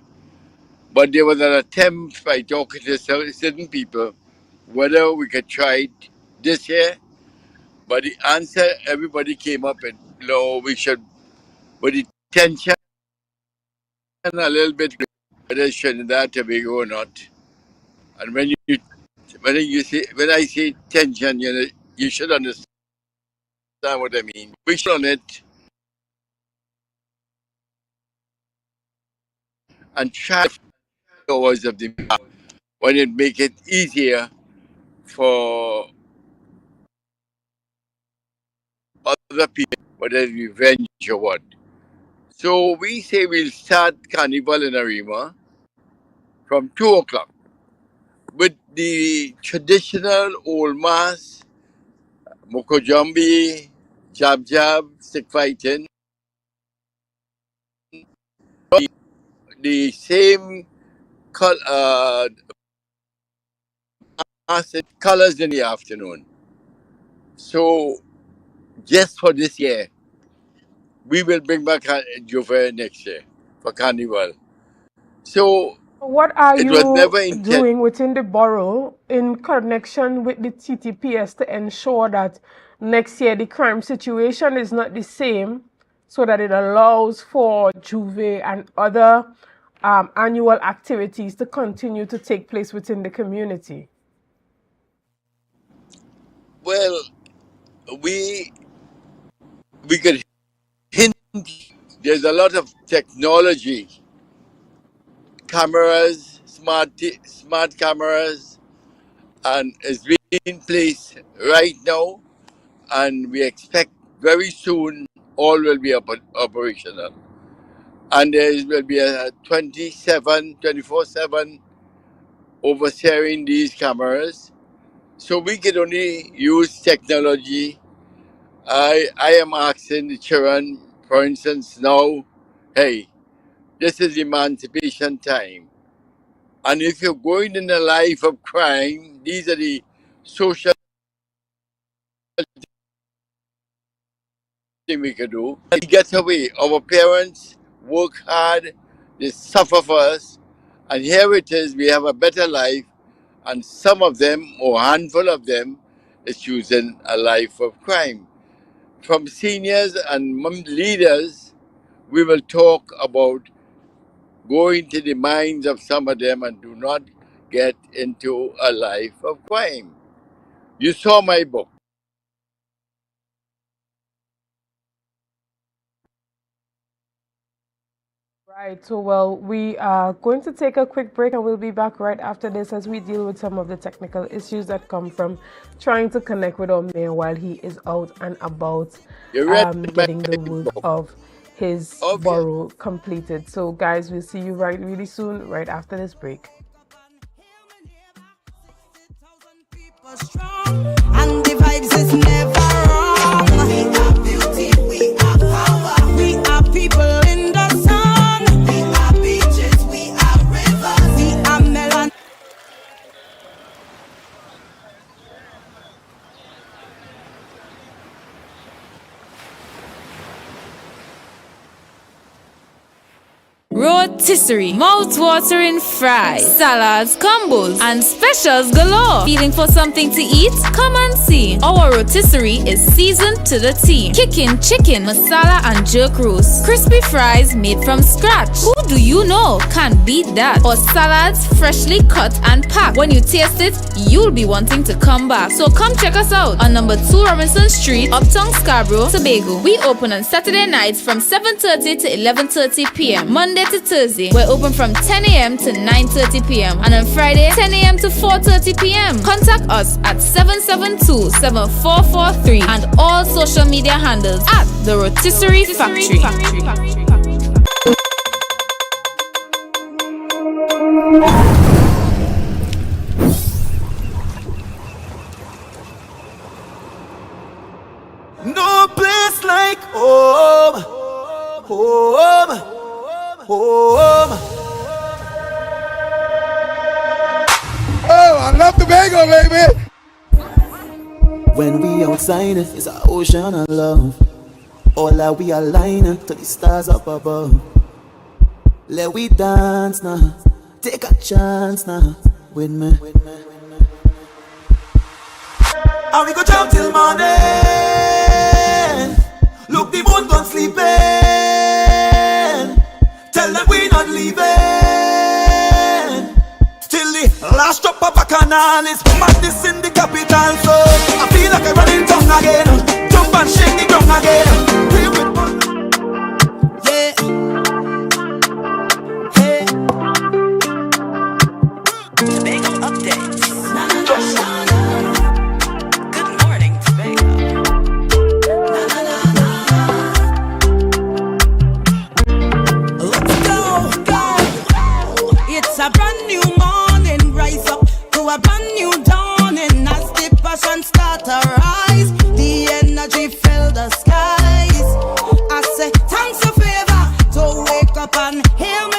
But there was an attempt by talking to certain people whether we could try it this year. But the answer everybody came up with, no, we should, with the tension a little bit, whether Trinidad, Tobago or not. And when I say tension, you should understand what I mean. We should on it and try hours of the when it make it easier for other people, whether it's revenge or what. So we say we'll start Carnival in Arima from 2 o'clock with the traditional old mass, Mokojambi, jab jab, stick fighting. The same colors in the afternoon. So just for this year, we will bring back Juve next year for Carnival. So what are it you was never doing within the borough in connection with the TTPS to ensure that next year the crime situation is not the same, so that it allows for Juve and other annual activities to continue to take place within the community? Well, we could hint. There's a lot of technology, cameras, smart cameras, and it's being placed right now, and we expect very soon all will be operational. And there will be a 24/7 overseeing these cameras. So we can only use technology. I am asking the children, for instance, now, hey, this is emancipation time. And if you're going in a life of crime, these are the social things we can do. We get away. Our parents work hard, they suffer for us, and here it is, we have a better life, and some of them, or a handful of them, is choosing a life of crime. From seniors and leaders, we will talk about going to the minds of some of them and do not get into a life of crime. You saw my book. Right, so well, we are going to take a quick break and we'll be back right after this as we deal with some of the technical issues that come from trying to connect with our mayor while he is out and about getting the work of his borough completed. So guys, we'll see you really soon, right after this break. And the vibes is never wrong. We are beauty, we are power. We are people in the sun. We are beaches, we are rivers. We are melon. Rotisserie, mouth-watering fries, salads, combos, and specials galore. Feeling for something to eat? Come and see. Our rotisserie is seasoned to the T. Kicking chicken, masala, and jerk roast. Crispy fries made from scratch. Who do you know can't beat that? Or salads freshly cut and packed. When you taste it, you'll be wanting to come back. So come check us out on number 2 Robinson Street, Uptown Scarborough, Tobago. We open on Saturday nights from 7:30 to 11:30 p.m. Monday to Thursday, we're open from 10 a.m. to 9:30 p.m. And on Friday, 10 a.m. to 4:30 p.m. Contact us at 772-7443 and all social media handles at The Rotisserie Factory. No place like home, home, home. Oh, I love Tobago, baby. When we outside, it's an ocean of love. All that we align to the stars up above. Let we dance now, take a chance now with me. And we go jump till morning. Look, the moon gone sleeping. Tell them we not leaving till the last drop of a canal is madness in the capital. So I feel like I'm running tongue again. Jump and shake the ground again. Yeah. Hey. Tobago updates. Good morning, Tobago. Let's go. It's a brand new morning. Rise up to a brand new dawning. As the passion start to rise, the energy fill the skies. I say thanks a favor to wake up and hear me.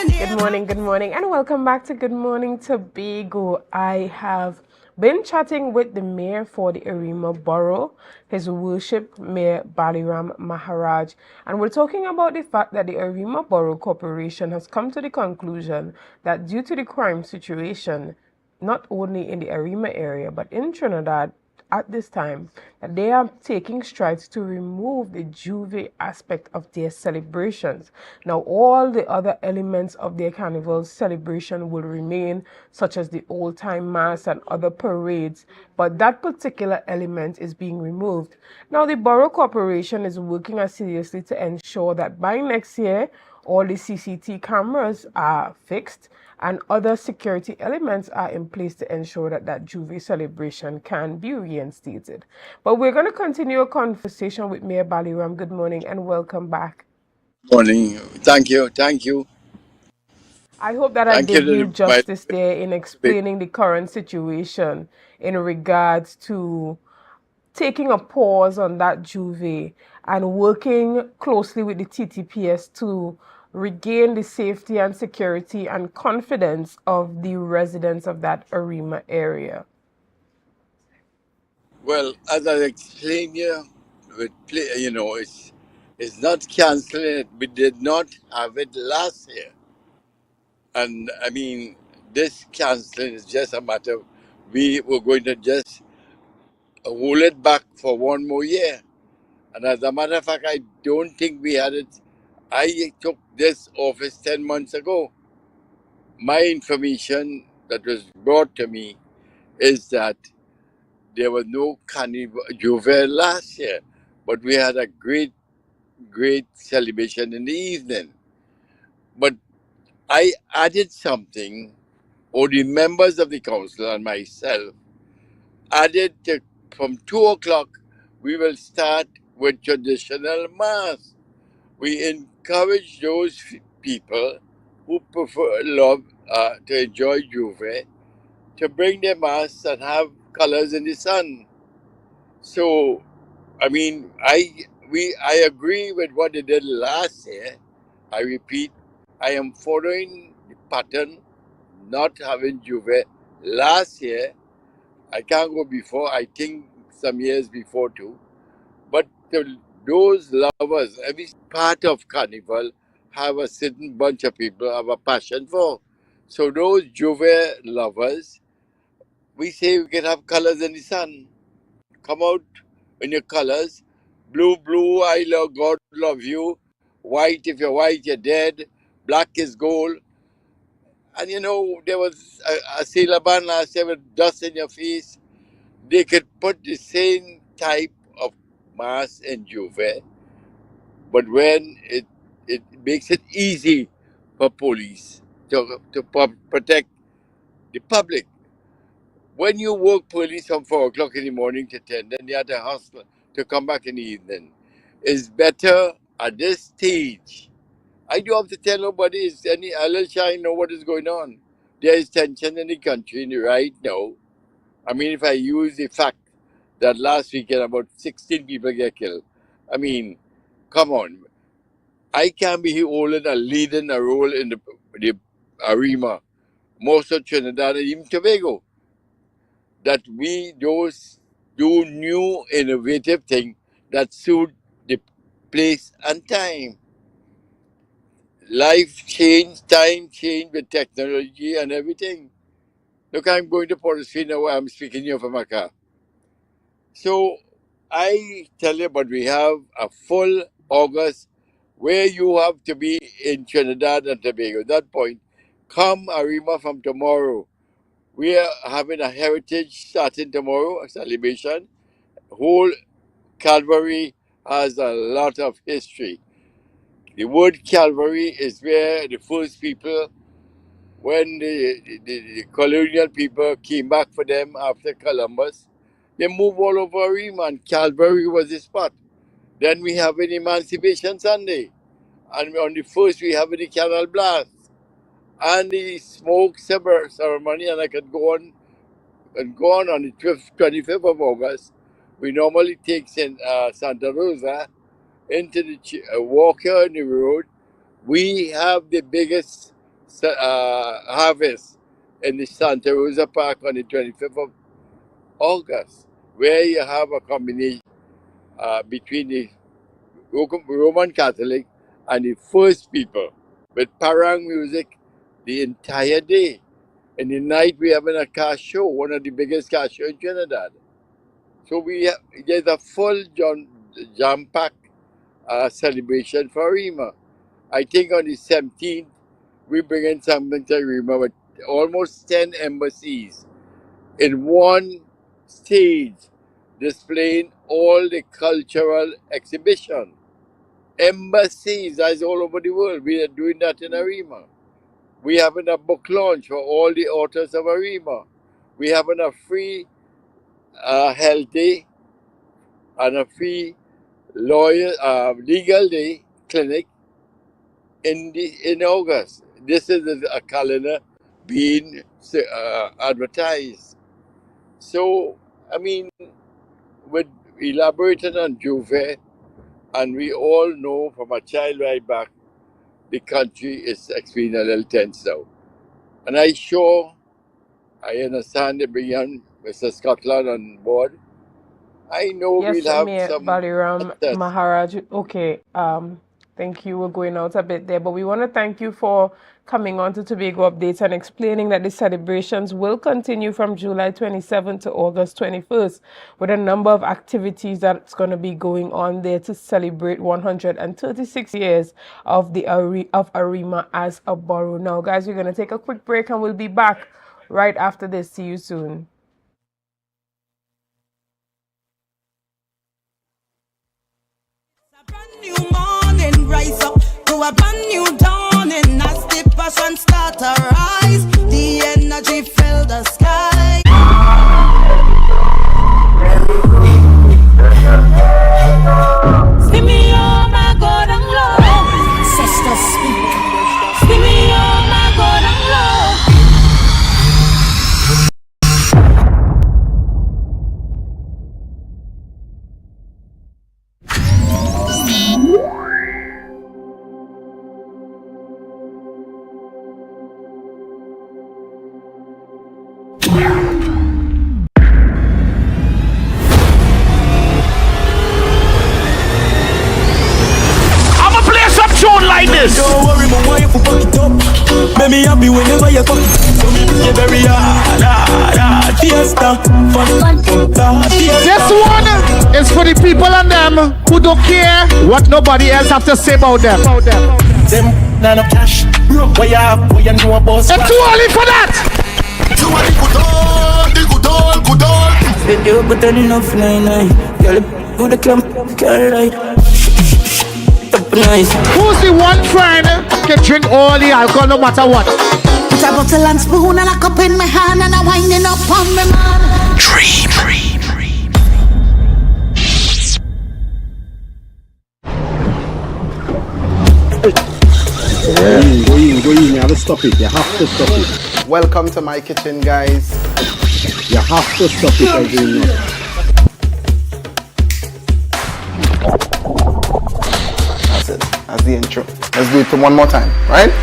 Good morning, and welcome back to Good Morning Tobago. I have been chatting with the mayor for the Arima borough, His Worship Mayor Baliram Maharaj, and we're talking about the fact that the Arima Borough Corporation has come to the conclusion that due to the crime situation, not only in the Arima area but in Trinidad at this time, that they are taking strides to remove the Juve aspect of their celebrations. Now, all the other elements of their carnival celebration will remain, such as the old-time mass and other parades, but that particular element is being removed. Now, the Borough Corporation is working assiduously to ensure that by next year, all the CCTV cameras are fixed and other security elements are in place to ensure that that Juve celebration can be reinstated. But we're going to continue a conversation with Mayor Baliram. Good morning and welcome back. Morning. Thank you. Thank you. I hope that I did you justice there in explaining the current situation in regards to taking a pause on that Juve and working closely with the TTPS to regain the safety and security and confidence of the residents of that Arima area. Well, as I explained here, it's not cancelling. We did not have it last year. And I mean, this cancelling is just a matter of we were going to just hold it back for one more year. And as a matter of fact, I don't think we had it. I took this office 10 months ago. My information that was brought to me is that there was no Carnival Juve last year, but we had a great celebration in the evening. But I added something, or the members of the council and myself added from 2 o'clock, we will start with traditional mass. We encourage those people who love to enjoy Juve to bring their masks and have colors in the sun. So, I mean, I agree with what they did last year. I repeat, I am following the pattern, not having Juve last year. I can't go before, I think some years before too. But those lovers, every part of Carnival have a certain bunch of people have a passion for. So those Juve lovers, we say we can have colors in the sun. Come out in your colors. Blue, I love God, love you. White, if you're white, you're dead. black is gold. And you know, there was a sailor band last year with dust in your face. They could put the same type of mask in Juve, but when it makes it easy for police to protect the public. When you work police from 4 o'clock in the morning to 10, then you have to hustle to come back in the evening. It's better at this stage. I don't have to tell nobody, it's a little shine know what is going on. There is tension in the country right now. I mean, if I use the fact that last weekend about 16 people get killed, I mean, come on. I can't be holding and leading a role in the Arima, most of Trinidad and even Tobago, that we do new innovative things that suit the place and time. Life change, time change with technology and everything. Look, I'm going to Port now. I'm speaking here from my car. So I tell you, but we have a full August where you have to be in Trinidad and Tobago. At that point, come Arima from tomorrow. We are having a heritage starting tomorrow, a celebration. Whole Calvary has a lot of history. The word Calvary is where the first people, when the colonial people came back for them after Columbus, they moved all over Arima, and Calvary was the spot. Then we have an Emancipation Sunday. And on the first, we have the Canal Blast and the smoke ceremony, and I could go on on the 25th of August. We normally take Santa Rosa into the walker on the road. We have the biggest harvest in the Santa Rosa Park on the 25th of August, where you have a combination between the Roman Catholic and the first people with parang music the entire day. In the night, we having a car show, one of the biggest car shows in Trinidad. So there's a full jam-packed celebration for Arima. I think on the 17th, we bring in something to Arima with almost 10 embassies in one stage, displaying all the cultural exhibition. Embassies, that's all over the world. We are doing that in Arima. We having a book launch for all the authors of Arima. We having a free health day and a free legal day clinic in August. This is a calendar being advertised. So, I mean, with elaborating on Juve, and we all know from a child right back, the country is experiencing a little tense now. And I understand they bring on Mr. Scotland on board. I know Yes, we'll have Mayor some Baliram Maharaj. Okay, thank you. We're going out a bit there, but we want to thank you for coming on to Tobago Updates and explaining that the celebrations will continue from July 27th to August 21st with a number of activities that's going to be going on there to celebrate 136 years of Arima as a borough. Now, guys, we're going to take a quick break and we'll be back right after this. See you soon. New morning, rise up to a brand new dawning. As the passion start to rise, the energy fill the sky. See me, oh my God, I'm low. Sisters speak. See me, oh my God, I'm low. Like this. Don't worry, my wife will fuck it up. Make me happy whenever you fuck it. So me play very hard, fiesta, fun, fiesta. This one is for the people and them who don't care what nobody else have to say about them. Them not no cash. Where you have, where you know about. It's too early for that. You want the good on. They do but then enough 99. Girl, who the clump, girl, right. Nice. Who's the one friend can drink all the alcohol no matter what? Put a bottle and spoon and a cup in my hand and a winding up on my man. Dream. Go in. You have to stop it. You have to stop it. Welcome to my kitchen, guys. You have to stop it again. That's it. That's the intro. Let's do it one more time, right?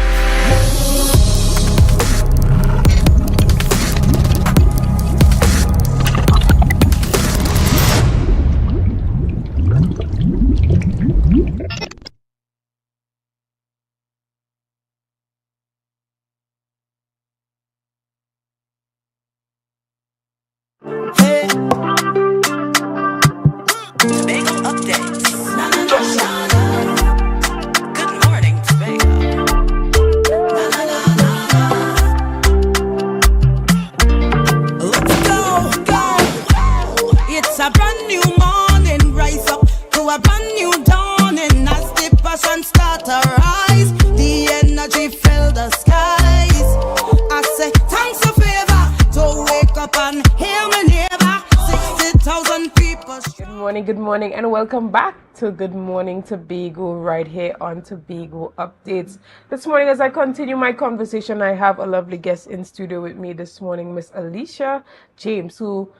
Good morning and welcome back to Good Morning Tobago right here on Tobago Updates. This morning as I continue my conversation, I have a lovely guest in studio with me this morning, Miss Alicia James, who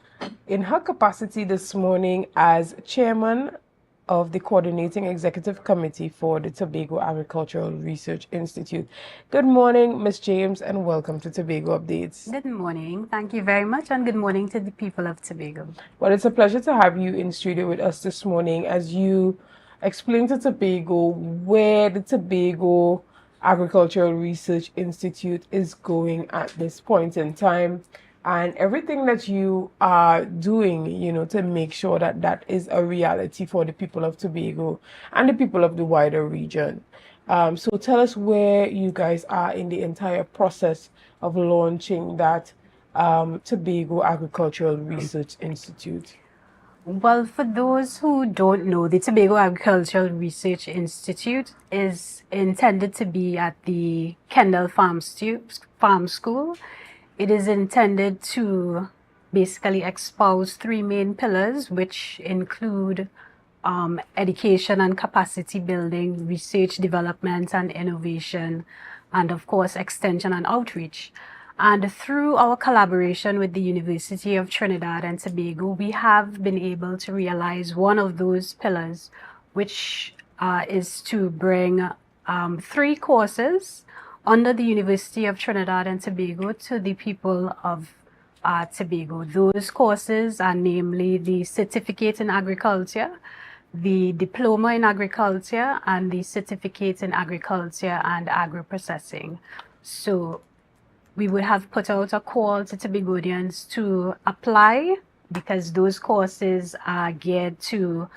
in her capacity this morning as chairman of the Coordinating Executive Committee for the Tobago Agricultural Research Institute. Good morning, Ms. James, and welcome to Tobago Updates. Good morning. Thank you very much, and good morning to the people of Tobago. Well, it's a pleasure to have you in studio with us this morning as you explain to Tobago where the Tobago Agricultural Research Institute is going at this point in time, and everything that you are doing, to make sure that that is a reality for the people of Tobago and the people of the wider region. So tell us where you guys are in the entire process of launching that Tobago Agricultural Research Institute. Well, for those who don't know, the Tobago Agricultural Research Institute is intended to be at the Kendall Farm School. It is intended to basically espouse three main pillars, which include education and capacity building, research, development and innovation, and of course, extension and outreach. And through our collaboration with the University of Trinidad and Tobago, we have been able to realize one of those pillars, which is to bring 3 courses under the University of Trinidad and Tobago to the people of Tobago. Those courses are namely the Certificate in Agriculture, the Diploma in Agriculture, and the Certificate in Agriculture and Agro-Processing. So we would have put out a call to Tobagonians to apply because those courses are geared to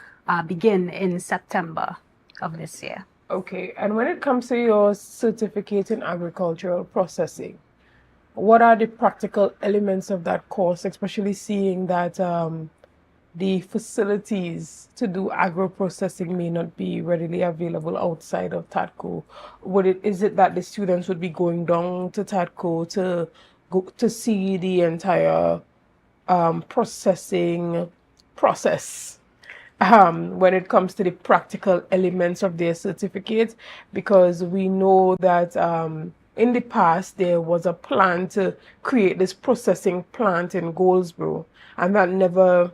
begin in September of this year. Okay, and when it comes to your certificate in agricultural processing, what are the practical elements of that course, especially seeing that the facilities to do agro-processing may not be readily available outside of TADCO? Is it that the students would be going down to TADCO to see the entire processing process? When it comes to the practical elements of their certificate, because we know that in the past there was a plan to create this processing plant in Goldsboro, and that never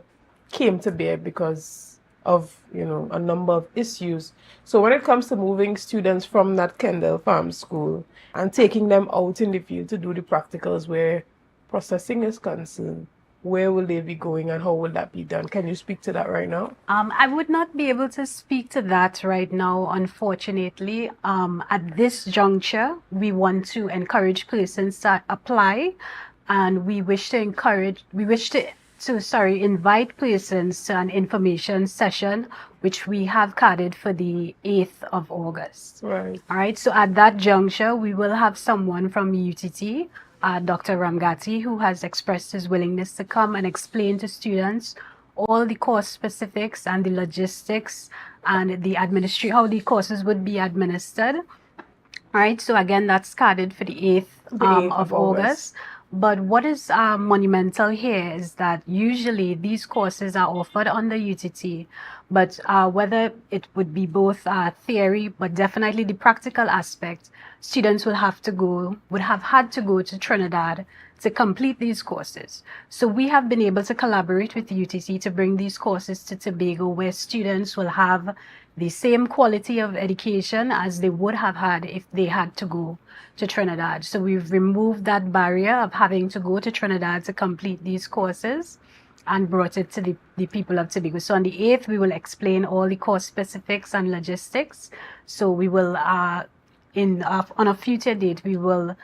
came to bear because of a number of issues. So when it comes to moving students from that Kendall Farm School and taking them out in the field to do the practicals where processing is concerned, where will they be going and how will that be done? Can you speak to that right now? I would not be able to speak to that right now, unfortunately. At this juncture, we want to encourage persons to apply, and we wish to invite persons to an information session, which we have carded for the 8th of August. Right. All right. So at that juncture, we will have someone from UTT, Dr. Ramgati, who has expressed his willingness to come and explain to students all the course specifics and the logistics and the how the courses would be administered. All right. So again, that's carded for the 8th of August. But what is monumental here is that usually these courses are offered under UTT, but whether it would be both theory, but definitely the practical aspect, students would have had to go to Trinidad to complete these courses. So we have been able to collaborate with UTT to bring these courses to Tobago, where students will have the same quality of education as they would have had if they had to go to Trinidad. So we've removed that barrier of having to go to Trinidad to complete these courses and brought it to the people of Tobago. So on the 8th, we will explain all the course specifics and logistics. So we will, on a future date, we will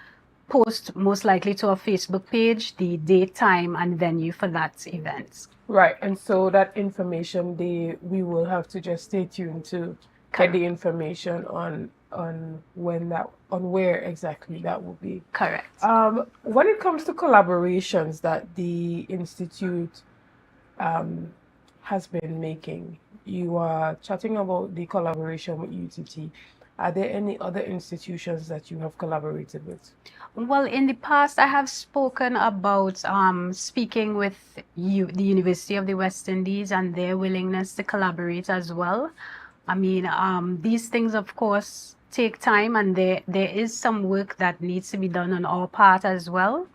post most likely to our Facebook page the date, time, and venue for that event. Right, and so that information, we will have to just stay tuned to get the information on where exactly that will be. Correct. When it comes to collaborations that the Institute has been making, you are chatting about the collaboration with UTT. Are there any other institutions that you have collaborated with? Well, in the past, I have spoken about speaking with the University of the West Indies and their willingness to collaborate as well. I mean, these things, of course, take time, and there is some work that needs to be done on our part as well.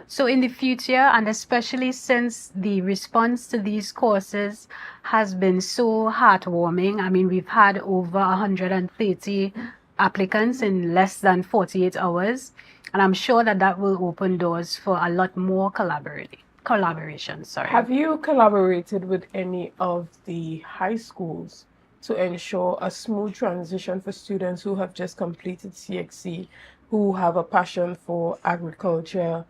So in the future, and especially since the response to these courses has been so heartwarming, I mean, we've had over 130 applicants in less than 48 hours, and I'm sure that will open doors for a lot more collaboration. Have you collaborated with any of the high schools to ensure a smooth transition for students who have just completed CXC, who have a passion for agriculture,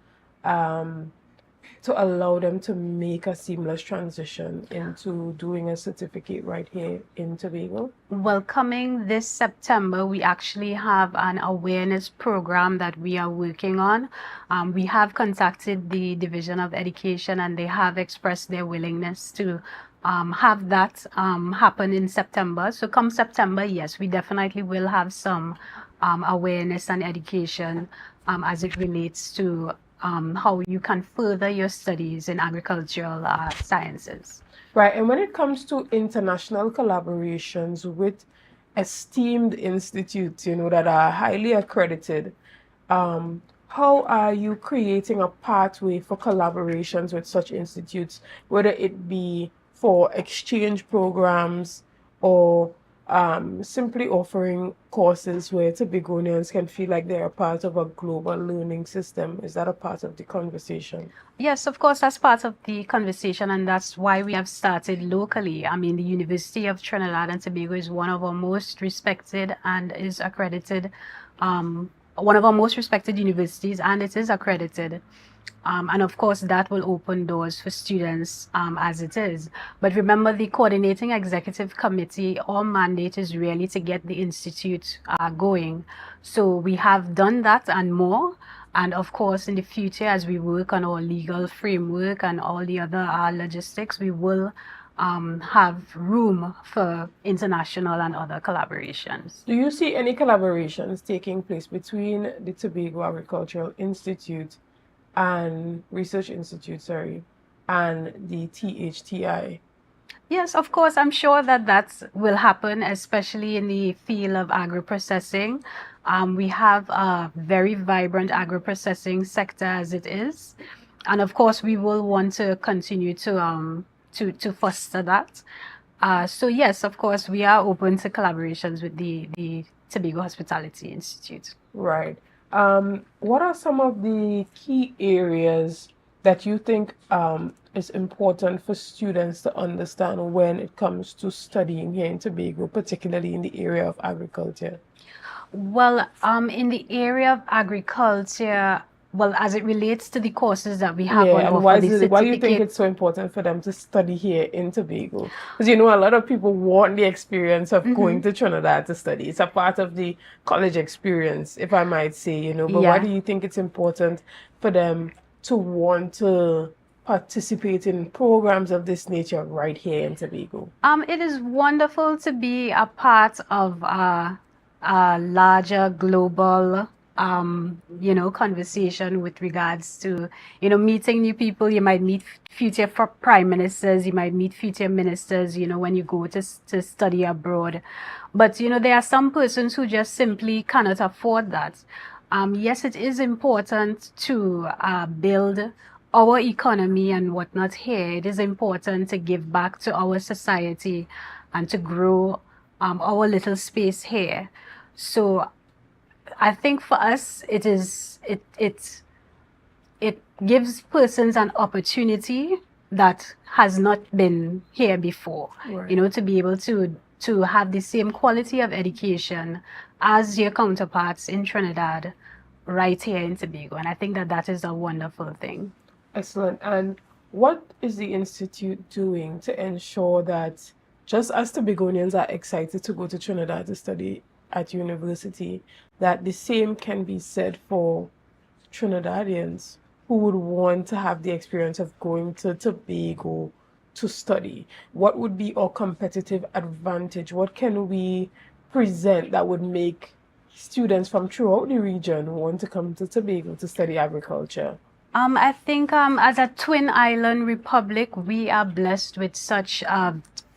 to allow them to make a seamless transition into doing a certificate right here in Tobago? Well, coming this September, we actually have an awareness program that we are working on. We have contacted the Division of Education, and they have expressed their willingness to have that happen in September. So come September, yes, we definitely will have some awareness and education as it relates to how you can further your studies in agricultural sciences. Right, and when it comes to international collaborations with esteemed institutes, that are highly accredited, how are you creating a pathway for collaborations with such institutes, whether it be for exchange programs or simply offering courses where Tobagonians can feel like they're a part of a global learning system? Is that a part of the conversation? Yes, of course, that's part of the conversation, and that's why we have started locally. I mean, the University of Trinidad and Tobago is one of our most respected and is accredited, one of our most respected universities, and it is accredited. And of course, that will open doors for students as it is. But remember, the Coordinating Executive Committee, our mandate is really to get the Institute going. So we have done that and more. And of course, in the future, as we work on our legal framework and all the other logistics, we will have room for international and other collaborations. Do you see any collaborations taking place between the Tobago Agricultural Institute and Research Institute, and the THTI? Yes, of course. I'm sure that will happen, especially in the field of agro-processing. We have a very vibrant agro-processing sector as it is. And of course, we will want to continue to foster that. So yes, of course, we are open to collaborations with the Tobago Hospitality Institute. Right. What are some of the key areas that you think is important for students to understand when it comes to studying here in Tobago, particularly in the area of agriculture? Well, in the area of agriculture, well, as it relates to the courses that we have Yeah, on and offer, why the do you think certificate. it's so important for them to study here in Tobago? Because you know, a lot of people want the experience of going to Trinidad to study. It's a part of the college experience, if I might say, you know. But why Yeah. do you think it's important for them to want to participate in programs of this nature right here in Tobago? It is wonderful to be a part of a larger global, conversation with regards to, meeting new people. You might meet future prime ministers, you might meet future ministers, when you go to study abroad. But, there are some persons who just simply cannot afford that. Yes, it is important to build our economy and whatnot here. It is important to give back to our society and to grow our little space here. So I think for us, it gives persons an opportunity that has not been here before. Right. To be able to have the same quality of education as your counterparts in Trinidad, right here in Tobago. And I think that is a wonderful thing. Excellent. And what is the Institute doing to ensure that just as Tobagonians are excited to go to Trinidad to study at university, that the same can be said for Trinidadians who would want to have the experience of going to Tobago to study? What would be our competitive advantage? What can we present that would make students from throughout the region want to come to Tobago to study agriculture? I think as a twin island republic, we are blessed with such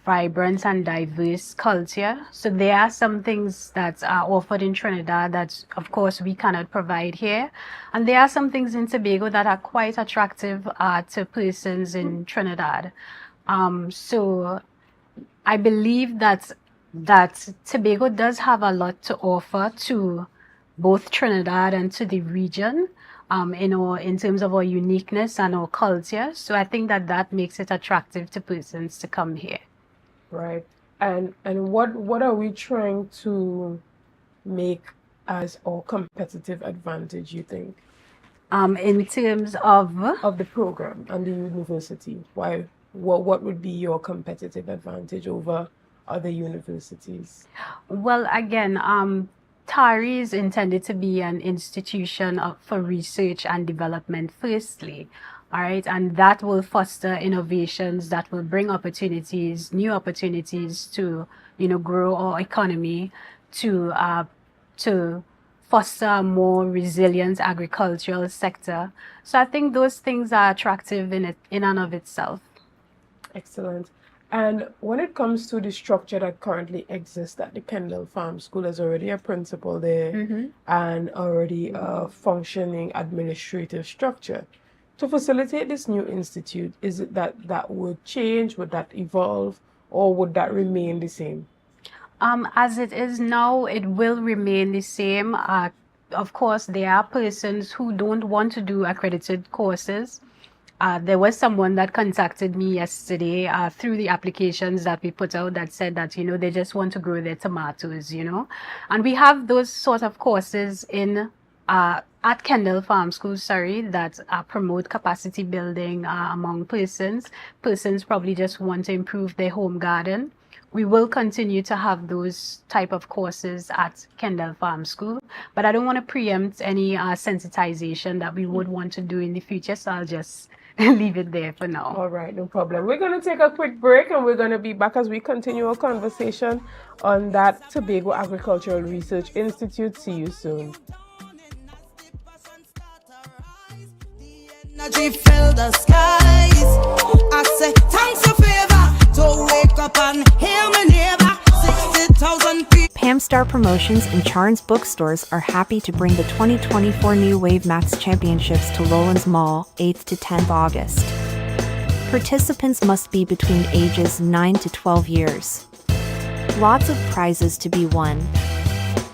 vibrant and diverse culture. So there are some things that are offered in Trinidad that, of course, we cannot provide here. And there are some things in Tobago that are quite attractive to persons in Trinidad. So I believe that Tobago does have a lot to offer to both Trinidad and to the region. In terms of our uniqueness and our culture. So I think that makes it attractive to persons to come here. Right. And what are we trying to make as our competitive advantage, you think? In terms of the program and the university, what would be your competitive advantage over other universities? Well, again, TARI is intended to be an institution for research and development firstly, all right, and that will foster innovations that will bring opportunities, new opportunities to, grow our economy, to foster a more resilient agricultural sector. So I think those things are attractive in and of itself. Excellent. And when it comes to the structure that currently exists at the Kendall Farm School, there's already a principal there and already a functioning administrative structure. To facilitate this new institute, is it that would change, would that evolve, or would that remain the same? As it is now, it will remain the same. Of course, there are persons who don't want to do accredited courses. There was someone that contacted me yesterday through the applications that we put out that said that, they just want to grow their tomatoes, And we have those sort of courses at Kendall Farm School, that promote capacity building among persons. Persons probably just want to improve their home garden. We will continue to have those type of courses at Kendall Farm School, but I don't want to preempt any sensitization that we would want to do in the future, so I'll just leave it there for now. All right, no problem. We're going to take a quick break and we're going to be back as we continue our conversation on that Tobago Agricultural Research Institute. See you soon. Energy fill the skies. I say thanks for favor to wake up and hear my neighbor. 60,000 people. Pam Star Promotions and Charns Bookstores are happy to bring the 2024 New Wave Max Championships to Lowlands Mall, 8th to 10th August. Participants must be between ages 9 to 12 years. Lots of prizes to be won.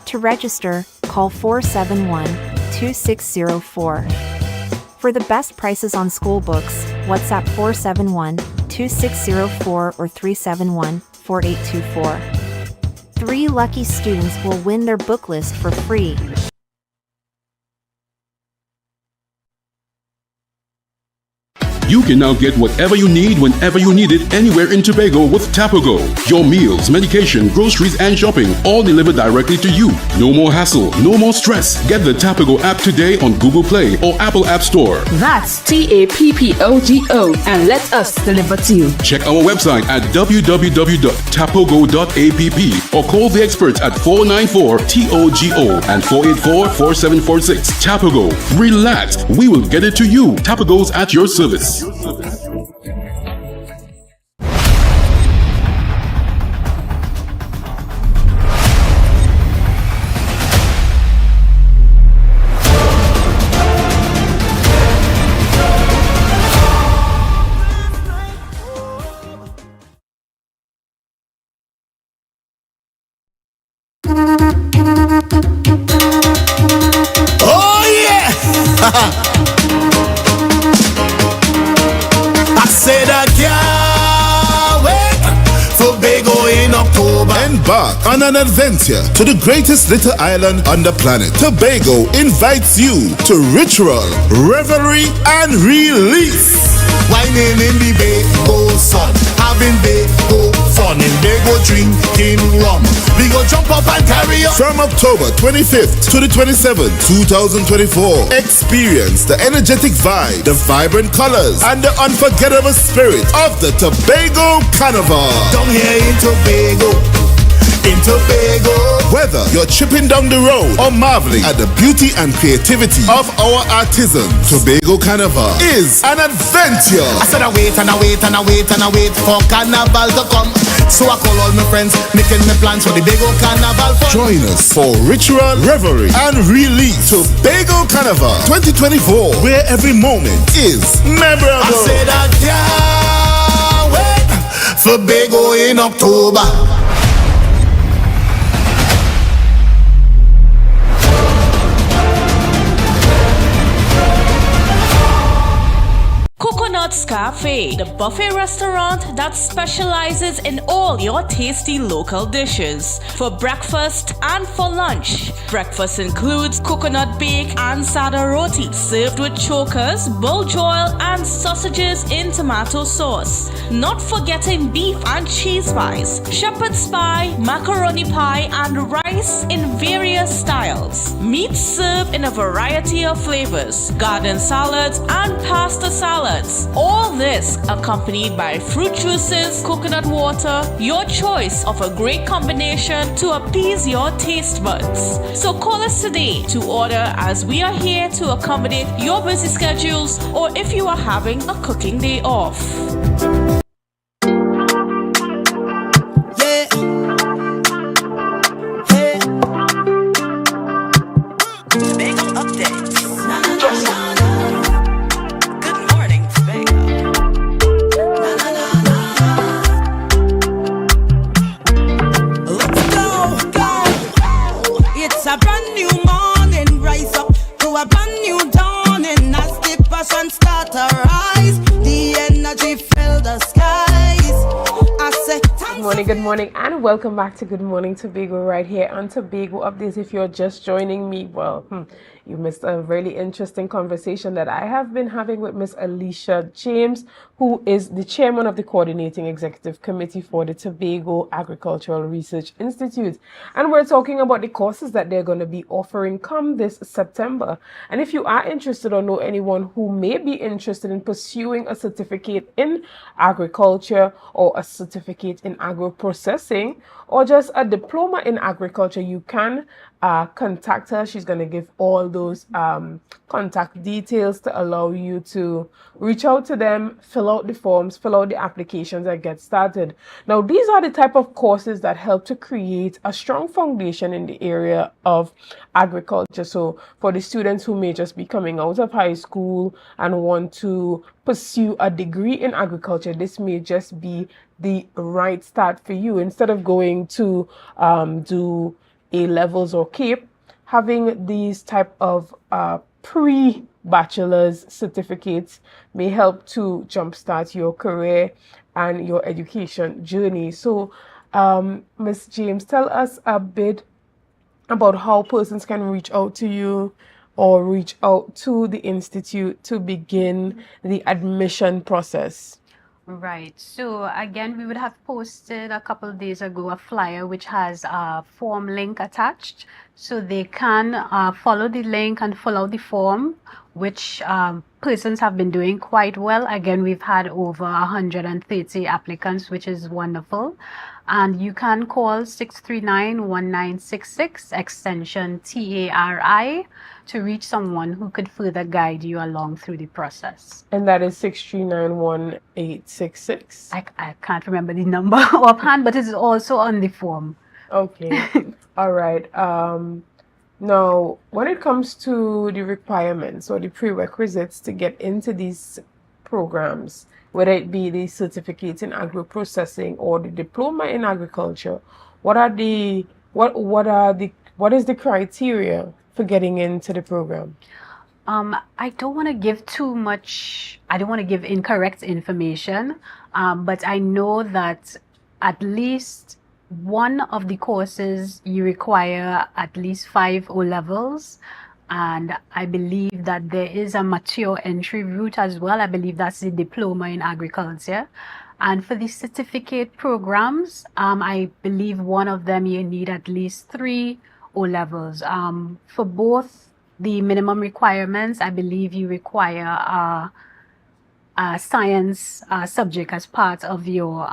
To register, call 471-2604. For the best prices on school books, WhatsApp 471-2604 or 371-4824. 3 lucky students will win their book list for free. You can now get whatever you need whenever you need it anywhere in Tobago with Tobago. Your meals, medication, groceries, and shopping all delivered directly to you. No more hassle, no more stress. Get the Tobago app today on Google Play or Apple App Store. That's TAPPOGO and let us deliver to you. Check our website at www.tapogo.app or call the experts at 494-TOGO and 484-4746. Tobago. Relax. We will get it to you. Tobago's at your service. Oh yeah! I said I can't wait for Tobago in October. Embark on an adventure to the greatest little island on the planet. Tobago invites you to ritual, revelry, and release. Whining in the Bago sun, having Bago fun in Bago drinking rum. We go jump up and carry on. From October 25th to the 27th, 2024, experience the energetic vibe, the vibrant colors, and the unforgettable spirit of the Tobago Carnival. Down here in Tobago. In Tobago. Whether you're tripping down the road or marveling at the beauty and creativity of our artisans, Tobago Carnival is an adventure. I said I wait and I wait and I wait and I wait for Carnival to come. So I call all my friends, making my plans for the Tobago Carnival fun. Join us for ritual, revelry, and release. Tobago Carnival 2024, where every moment is memorable. I said I can't wait for Tobago in October. Coconut's Cafe, the buffet restaurant that specializes in all your tasty local dishes. For breakfast and for lunch. Breakfast includes coconut bake and sada roti, served with chokers, bull joil, and sausages in tomato sauce. Not forgetting beef and cheese pies, shepherd's pie, macaroni pie, and rice in various styles. Meat served in a variety of flavors, garden salads, and pasta salads. All this accompanied by fruit juices, coconut water, your choice of a great combination to appease your taste buds. So call us today to order, as we are here to accommodate your busy schedules or if you are having a cooking day off. Good morning and welcome back to Good Morning Tobago right here on Tobago Updates. If you're just joining me, well, you missed a really interesting conversation that I have been having with Miss Alicia James, who is the chairman of the Coordinating Executive Committee for the Tobago Agricultural Research Institute. And we're talking about the courses that they're going to be offering come this September. And if you are interested or know anyone who may be interested in pursuing a certificate in agriculture or a certificate in agro-processing or just a diploma in agriculture, you can contact her. She's going to give all those contact details to allow you to reach out to them, fill out the forms, fill out the applications, and get started. Now, these are the type of courses that help to create a strong foundation in the area of agriculture. So for the students who may just be coming out of high school and want to pursue a degree in agriculture, this may just be the right start for you. Instead of going to do A-levels or CAPE, having these type of pre-bachelor's certificates may help to jumpstart your career and your education journey. So, Ms. James, tell us a bit about how persons can reach out to you or reach out to the Institute to begin the admission process? Right. So again, we would have posted a couple of days ago a flyer which has a form link attached. So they can follow the link and fill out the form, which persons have been doing quite well. Again, we've had over 130 applicants, which is wonderful. And you can call 639-1966 extension TARI to reach someone who could further guide you along through the process. And that is 639-1866. I can't remember the number offhand, but it is also on the form. Okay. All right. Now, when it comes to the requirements or the prerequisites to get into these programs, whether it be the certificate in agro-processing or the diploma in agriculture, what is the criteria for getting into the program? I don't want to give too much, I don't want to give incorrect information, but I know that at least one of the courses you require at least 5 O-levels. And I believe that there is a mature entry route as well. I believe that's the diploma in agriculture. And for the certificate programs, I believe one of them you need at least 3 O-levels. For both the minimum requirements, I believe you require a science subject as part of your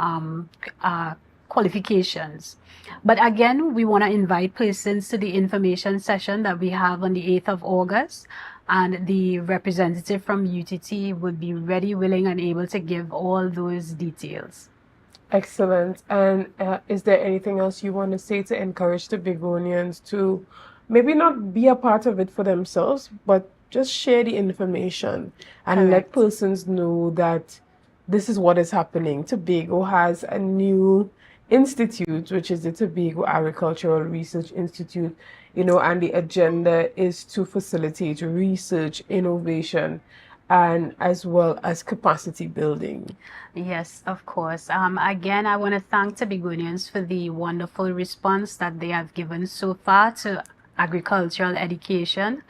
qualifications. But again, we want to invite persons to the information session that we have on the 8th of August. And the representative from UTT would be ready, willing, and able to give all those details. Excellent. And is there anything else you want to say to encourage the Begonians to maybe not be a part of it for themselves, but just share the information and let persons know that this is what is happening? Tobago has a new institute, which is the Tobago Agricultural Research Institute, and the agenda is to facilitate research, innovation, and as well as capacity building. Yes, of course. Again, I want to thank Tobagonians for the wonderful response that they have given so far to agricultural education.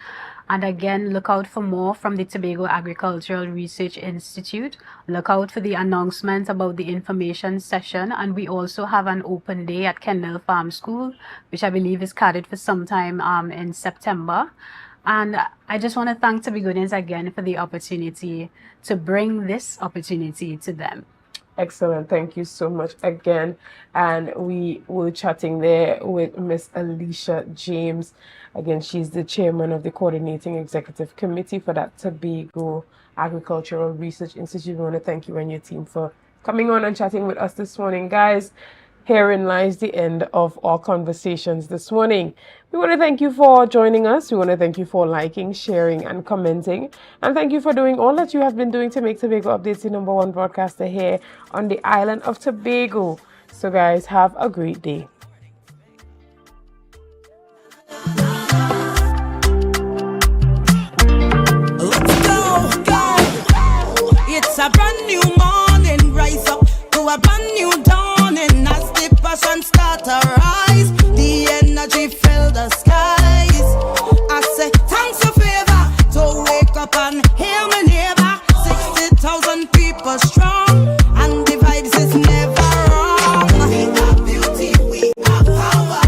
And again, look out for more from the Tobago Agricultural Research Institute. Look out for the announcement about the information session. And we also have an open day at Kendall Farm School, which I believe is carried for some time in September. And I just want to thank Tobagonians again for the opportunity to bring this opportunity to them. Excellent. Thank you so much again. And we were chatting there with Miss Alicia James. Again, she's the chairman of the coordinating executive committee for that Tobago Agricultural Research Institute. We want to thank you and your team for coming on and chatting with us this morning. Guys, herein lies the end of our conversations this morning. We want to thank you for joining us. We want to thank you for liking, sharing, and commenting. And thank you for doing all that you have been doing to make Tobago Updates the #1 broadcaster here on the island of Tobago. So guys, have a great day. It's a brand new morning, rise up to a brand new dawning. As the passion start to rise, the energy fill the skies. I say thanks for favor to wake up and hear my neighbor. 60,000 people strong, and the vibes is never wrong. We got beauty, we got power.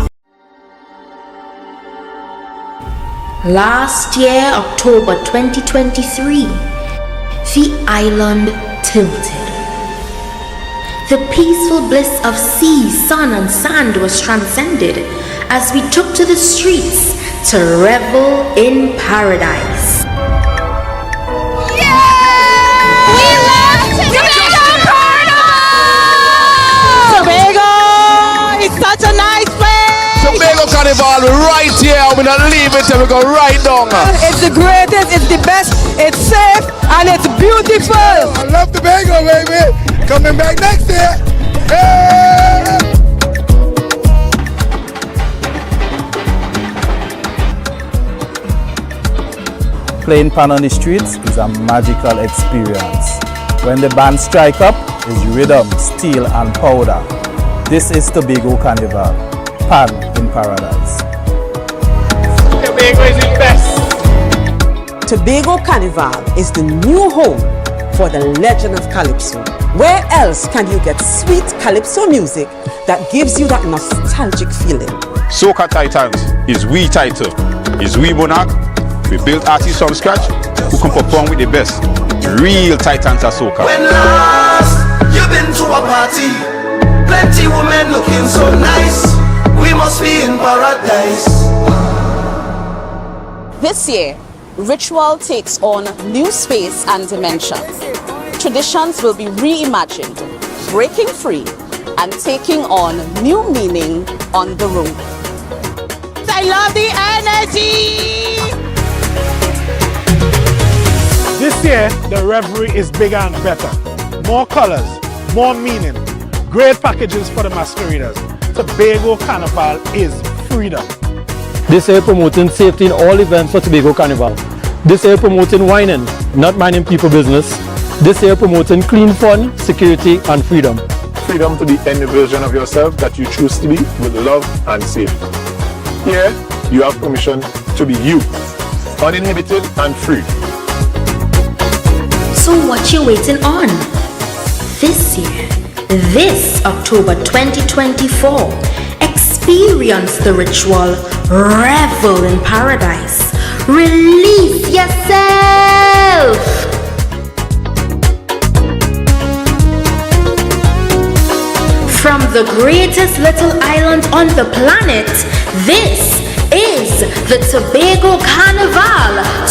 Last year, October 2023, the island tilted. The peaceful bliss of sea, sun, and sand was transcended as we took to the streets to revel in paradise. Tobago! It's such a nice place! Tobago Carnival right here. We're not leaving till we go right down. It's the greatest, it's the best, it's safe, and it's beautiful. I love Tobago, baby. Coming back next year. Hey! Playing pan on the streets is a magical experience. When the band strike up, is rhythm, steel, and powder. This is Tobago Carnival. Pan in paradise. Tobago is the best. Tobago Carnival is the new home for the legend of Calypso. Where else can you get sweet Calypso music that gives you that nostalgic feeling? Soca Titans is we title, is we monarch. We built artists from scratch who can perform with the best. Real Titans of Soca. When last you've been to a party, plenty women looking so nice. We must be in paradise. This year, ritual takes on new space and dimension. Traditions will be reimagined, breaking free, and taking on new meaning on the road. I love the energy! This year, the revelry is bigger and better. More colors, more meaning, great packages for the masqueraders. Tobago Carnival is freedom. This year promoting safety in all events for Tobago Carnival. This year promoting whining, not minding people business. This year promoting clean fun, security and freedom. Freedom to be any version of yourself that you choose to be with love and safety. Here, you have permission to be you, uninhibited and free. So what you waiting on? This year, this October 2024, experience the ritual, revel in paradise, release yourself. From the greatest little island on the planet, this is the Tobago Carnival